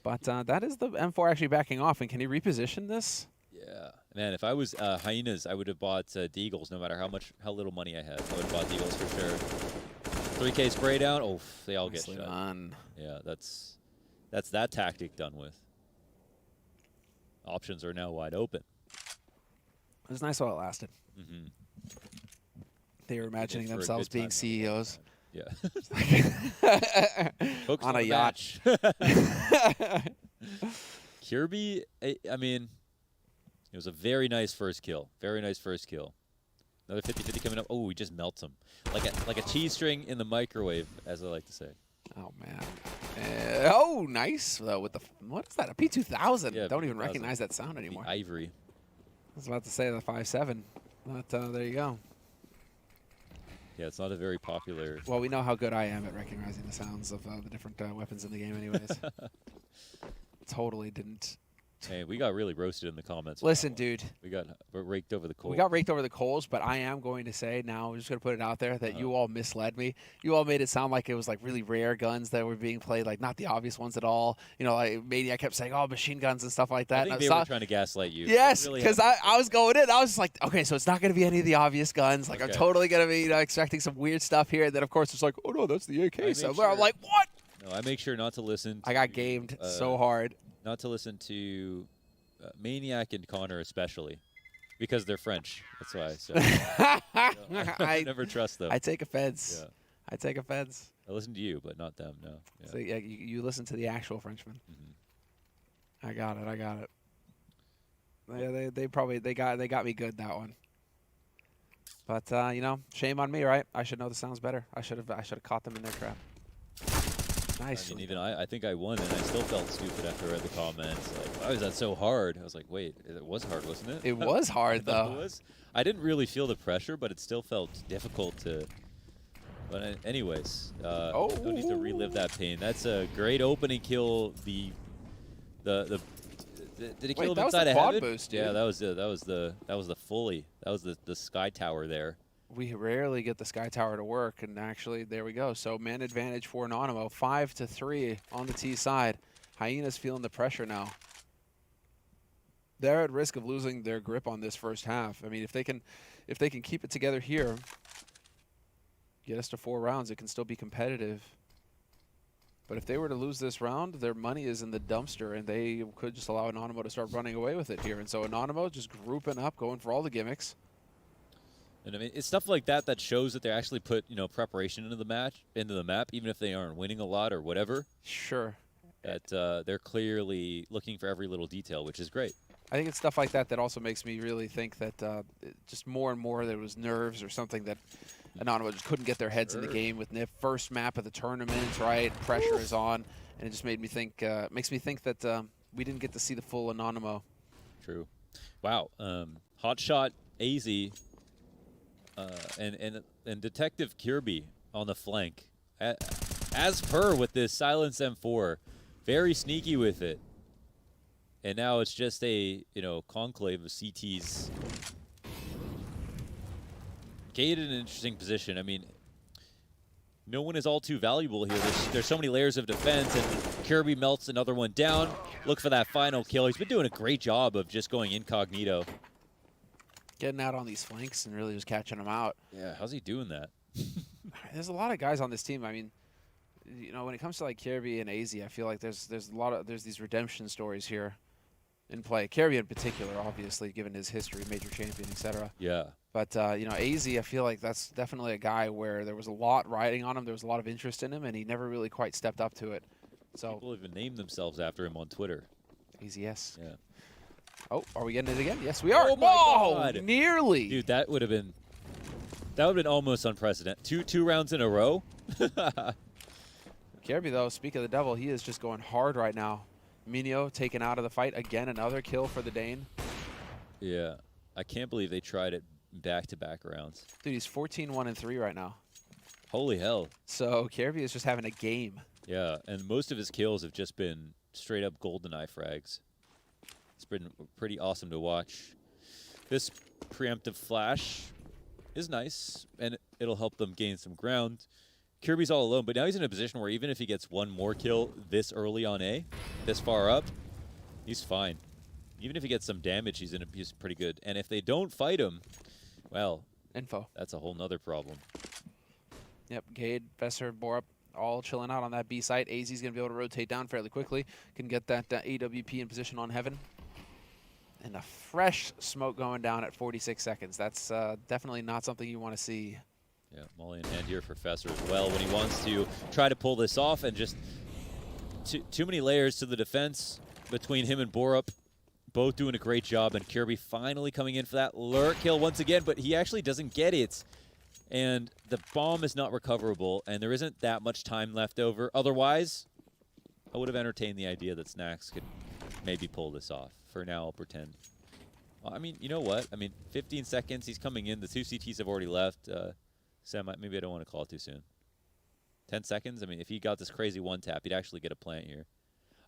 But that is the M4 actually backing off. And can he reposition this?
Yeah. Man, if I was Hyenas, I would have bought Deagles no matter how little money I had. I would have bought Deagles for sure. 3K spray down. Oh, they all
Nicely
get shot.
done.
Yeah, that's that tactic done with. Options are now wide open.
It was nice while it lasted.
Mm-hmm.
They were imagining
for a
themselves
good
being
time
CEOs.
Yeah.
On a yacht.
Kirby, I mean, it was a very nice first kill. Very nice first kill. Another 50-50 coming up. Oh, he just melts him. Like a cheese string in the microwave, as I like to say.
Oh, man. Oh, nice. With the, what is that? A P2000?
Yeah,
Don't even
P2000.
recognize that sound anymore.
The Ivory.
I was about to say the 5.7. But there you go.
Yeah, it's not a very popular.
Well, we know how good I am at recognizing the sounds of the different weapons in the game anyways. Totally didn't
Hey, we got really roasted in the comments. with
Listen,
that one.
dude.
We got raked over the coals.
We got raked over the coals, but I am going to say now, I'm just going to put it out there that you all misled me. You all made it sound like it was like really rare guns that were being played, like not the obvious ones at all. You know, like Maniac kept saying, oh, machine guns and stuff like that.
I think
And
they
saw,
were trying to gaslight you.
yes,
Really
because I was going in. I was just like, okay, so it's not going to be any of the obvious guns. Like, I'm
Okay.
totally going to be expecting some weird stuff here. And then, of course, it's like, oh, no, that's the AK
make
somewhere. I'm
sure-
like, what?
No, I make sure not to listen.
I got gamed so hard.
Not to listen to Maniac and Connor especially, because they're French. That's why. So I never trust them.
I take offense.
Yeah.
I take offense.
I listen to you, but not them. No. Yeah.
So yeah, you listen to the actual Frenchman.
Mhm.
I got it. Yeah, they got me good that one. But you know, shame on me, right? I should know the sounds better. I should have caught them in their trap. Nice.
I mean, even I think I won, and I still felt stupid after I read the comments. Like, why was that so hard? I was like, wait, it was hard, wasn't it?
It was hard
I thought
though.
it was. I didn't really feel the pressure, but it still felt difficult to. But anyways, no need to relive that pain. That's a great opening kill. Did he kill him
that was
inside
the
of
quad
heaven?
boost, dude.
Yeah, that was the fully. That was the sky tower there.
We rarely get the Sky Tower to work, and actually, there we go. So man advantage for Anonymo, 5-3 on the T side. Hyenas feeling the pressure now. They're at risk of losing their grip on this first half. I mean, if they can keep it together here, get us to 4 rounds, it can still be competitive. But if they were to lose this round, their money is in the dumpster, and they could just allow Anonymo to start running away with it here. And so Anonymo just grouping up, going for all the gimmicks.
And I mean, it's stuff like that that shows that they actually put preparation into the map, even if they aren't winning a lot or whatever.
Sure.
That they're clearly looking for every little detail, which is great.
I think it's stuff like that that also makes me really think that just more and more there was nerves or something that Anonymo just couldn't get their heads in the game with Nip. First map of the tournament, right? Pressure is on, and it just made me think. Makes me think that we didn't get to see the full Anonymo.
True. Wow. Hot shot, AZ, and Detective Kirby on the flank, as per with this Silence M4, very sneaky with it. And now it's just a conclave of CTs. Gade in an interesting position. I mean, no one is all too valuable here. There's so many layers of defense, and Kirby melts another one down. Look for that final kill. He's been doing a great job of just going incognito.
Getting out on these flanks and really just catching them out.
Yeah, how's he doing that?
There's a lot of guys on this team. I mean, when it comes to like Kirby and AZ, I feel like there's these redemption stories here in play. Kirby in particular, obviously, given his history, major champion, etc.
Yeah.
But AZ, I feel like that's definitely a guy where there was a lot riding on him. There was a lot of interest in him, and he never really quite stepped up to it. So
People even named themselves after him on Twitter.
AZ, yes.
Yeah.
Oh, are we getting it again? Yes, we are.
Oh my God.
Nearly.
Dude, that would have been almost unprecedented. Two rounds in a row.
Kirby, though, speak of the devil, he is just going hard right now. Minio taken out of the fight. Again, another kill for the Dane.
Yeah. I can't believe they tried it back-to-back rounds.
Dude, he's 14-1-3 right now.
Holy hell.
So Kirby is just having a game.
Yeah, and most of his kills have just been straight-up GoldenEye frags. It's been pretty awesome to watch. This preemptive flash is nice, and it'll help them gain some ground. Kirby's all alone, but now he's in a position where even if he gets one more kill this early on A, this far up, he's fine. Even if he gets some damage, he's pretty good. And if they don't fight him, well,
Info.
that's a whole nother problem.
Yep, Gade, Besser, Borup, all chilling out on that B site. AZ's going to be able to rotate down fairly quickly. Can get that AWP in position on Heaven. And a fresh smoke going down at 46 seconds. That's definitely not something you want to see.
Yeah, Molly in hand here for Fesser as well when he wants to try to pull this off, and just too many layers to the defense between him and Borup. Both doing a great job, and Kirby finally coming in for that lurk kill once again, but he actually doesn't get it. And the bomb is not recoverable, and there isn't that much time left over. Otherwise, I would have entertained the idea that Snacks could maybe pull this off. For now, I'll pretend. Well, I mean, you know what? I mean, 15 seconds, he's coming in. The two CTs have already left. Sam, maybe I don't want to call it too soon. 10 seconds? I mean, if he got this crazy one tap, he'd actually get a plant here.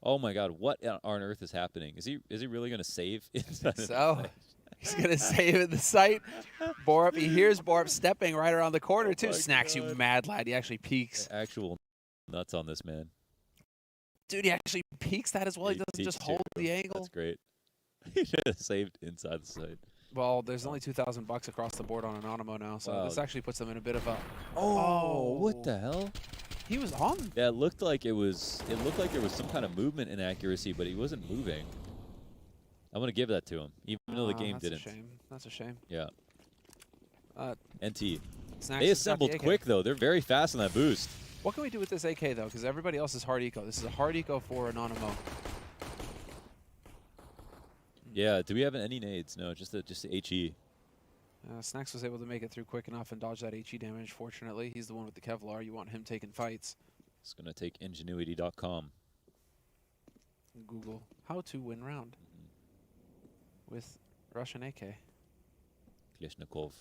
Oh my God, what on earth is happening? Is he really going to save inside of the
So
site?
he's going to save in the sight. Borup, he hears Borup stepping right around the corner, too.
my
Snacks, you
God.
mad lad. He actually peeks.
Actual nuts on this man.
Dude, he actually peeks that as well. He
He
doesn't just
peeks
hold
too.
the angle.
That's great. He should have saved inside the site.
Well, there's only $2,000 across the board on Anonymo now, so
Wow.
this actually puts them in a bit of a.
Oh, what the hell?
He was on.
Yeah, it looked like it was. It looked like there was some kind of movement inaccuracy, but he wasn't moving. I'm gonna give that to him, even though the game
that's
didn't.
a shame. That's a shame.
Yeah. NT.
Snacks
They
has got the
assembled
AK.
quick though. They're very fast on that boost.
What can we do with this AK, though? Because everybody else is hard eco. This is a hard eco for Anonymo.
Yeah. Do we have any nades? No, just the HE.
Snacks was able to make it through quick enough and dodge that HE damage. Fortunately, he's the one with the Kevlar. You want him taking fights.
It's gonna take ingenuity.com.
Google how to win round with Russian AK.
Klishnikov.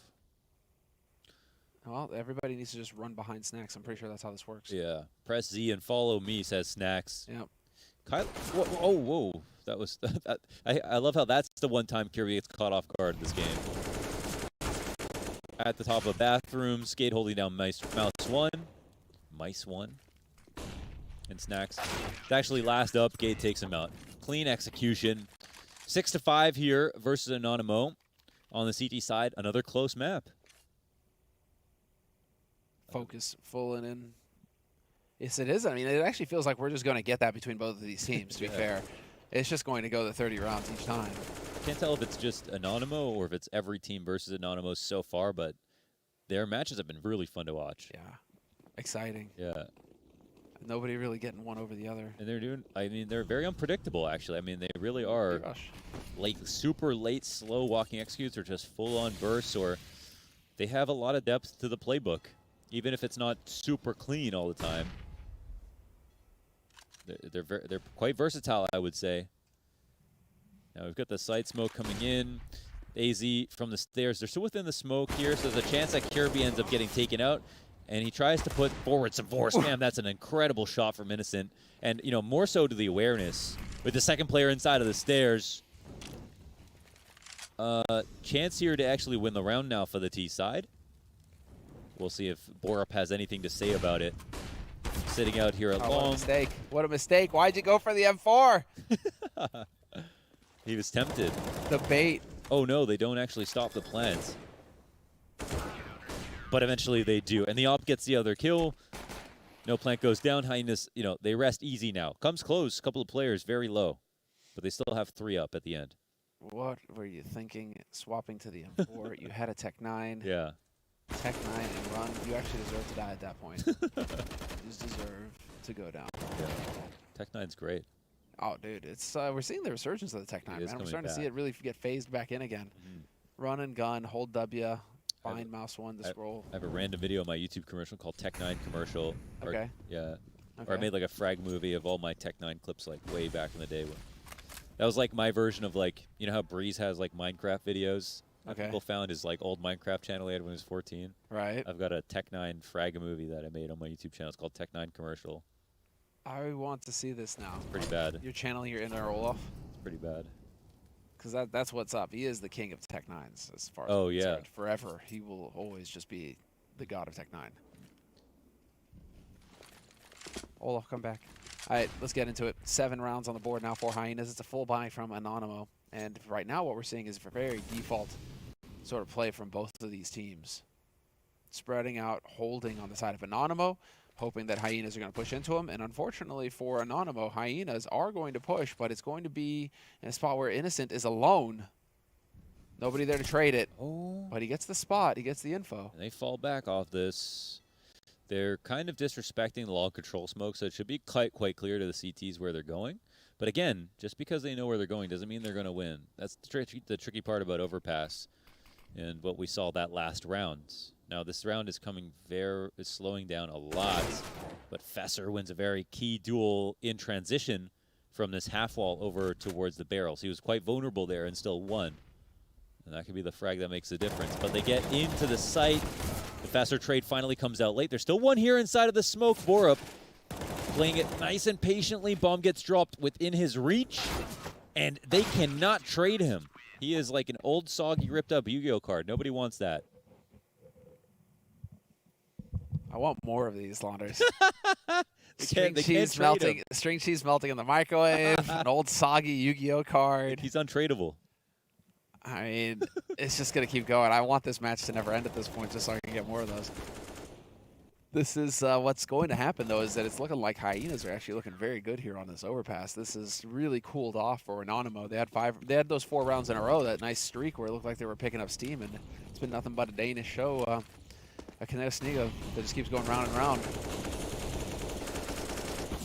Well, everybody needs to just run behind Snacks. I'm pretty sure that's how this works.
Yeah. Press Z and follow me, says Snacks.
Yep.
Kyle, whoa. That was. I love how that's the one time Kirby gets caught off guard in this game. At the top of a bathroom, Skate holding down mouse one. And Snacks. It's actually last up. Gate takes him out. Clean execution. 6-5 here versus Anonymo. On the CT side, another close map.
Focus full and in. Yes, it is. I mean, it actually feels like we're just going to get that between both of these teams, to be fair. It's just going to go the 30 rounds each time.
Can't tell if it's just Anonymo or if it's every team versus Anonymo so far, but their matches have been really fun to watch.
Yeah. Exciting.
Yeah.
Nobody really getting one over the other.
And they're doing, I mean, they're very unpredictable, actually. I mean, they really are
Rush.
like super late, slow walking executes or just full on bursts, or they have a lot of depth to the playbook, even if it's not super clean all the time. They're quite versatile, I would say. Now we've got the side smoke coming in. AZ from the stairs. They're still within the smoke here, so there's a chance that Kirby ends up getting taken out. And he tries to put forward some force. Damn, that's an incredible shot from Innocent. And, you know, more so to the awareness. With the second player inside of the stairs. Chance here to actually win the round now for the T side. We'll see if Borup has anything to say about it. Sitting out here at
Oh, what a
long.
mistake. What a mistake. Why'd you go for the M4?
He was tempted.
The bait.
Oh no, they don't actually stop the plans. But eventually they do. And the op gets the other kill. No plant goes down. Hyenas, you know, they rest easy now. Comes close. Couple of players very low. But they still have 3 up at the end.
What were you thinking? Swapping to the M4. You had a Tech 9.
Yeah.
Tech 9 and run. You actually deserve to die at that point. You just deserve to go down.
Yeah. Tech 9's great.
Oh, dude. It's we're seeing the resurgence of the Tech 9,
It is
man. We're
coming
starting to see
back.
it really get phased back in again. Run and gun. Hold W. Bind mouse 1 to scroll.
I have a random video on my YouTube commercial called Tech 9 commercial.
Okay.
Yeah.
Okay.
Or I made like a frag movie of all my Tech 9 clips like way back in the day. That was like my version of like, you know how Breeze has like Minecraft videos?
Okay.
People found his like old Minecraft channel he had when he was 14.
Right.
I've got a Tech 9 frag movie that I made on my YouTube channel. It's called Tech 9 commercial.
I want to see this now.
Pretty bad.
You're channeling your inner Olaf.
It's pretty bad.
Because that's what's up. He is the king of Tech 9s as far as
Oh,
I'm
yeah.
concerned. Forever. He will always just be the god of Tech 9. Olaf, come back. All right, let's get into it. 7 rounds on the board now for Hyenas. It's a full buy from Anonymo. And right now what we're seeing is a very default sort of play from both of these teams. Spreading out, holding on the side of Anonymo, hoping that Hyenas are going to push into him. And unfortunately for Anonymo, Hyenas are going to push, but it's going to be in a spot where Innocent is alone. Nobody there to trade it.
Oh.
But he gets the spot. He gets the info.
And they fall back off this. They're kind of disrespecting the long control smoke, so it should be quite clear to the CTs where they're going. But again, just because they know where they're going doesn't mean they're going to win. That's the tricky part about overpass and what we saw that last round. Now this round is is slowing down a lot, but Fesser wins a very key duel in transition from this half wall over towards the barrels. He was quite vulnerable there and still won. And that could be the frag that makes the difference. But they get into the site. The Fesser trade finally comes out late. There's still one here inside of the smoke. Borup playing it nice and patiently. Bomb gets dropped within his reach, and they cannot trade him. He is like an old, soggy, ripped-up Yu-Gi-Oh card. Nobody wants that.
I want more of these, Launders.
They can't trade him.
String cheese melting in the microwave. An old soggy Yu-Gi-Oh card.
He's untradeable.
I mean, it's just gonna keep going. I want this match to never end at this point, just so I can get more of those. This is what's going to happen, though, is that it's looking like Hyenas are actually looking very good here on this overpass. This is really cooled off for Anonymo. They had those 4 rounds in a row, that nice streak where it looked like they were picking up steam, and it's been nothing but a Danish show. A Kinetic Sneago that just keeps going round and round.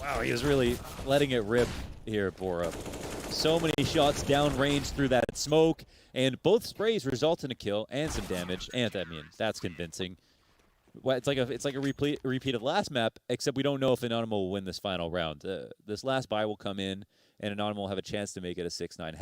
Wow, he was really letting it rip here, Bora. So many shots downrange through that smoke, and both sprays result in a kill and some damage. And I mean, that's convincing. Well, it's like a repeat of last map, except we don't know if Anonymo will win this final round. This last buy will come in, and Anonymo will have a chance to make it a 6-9.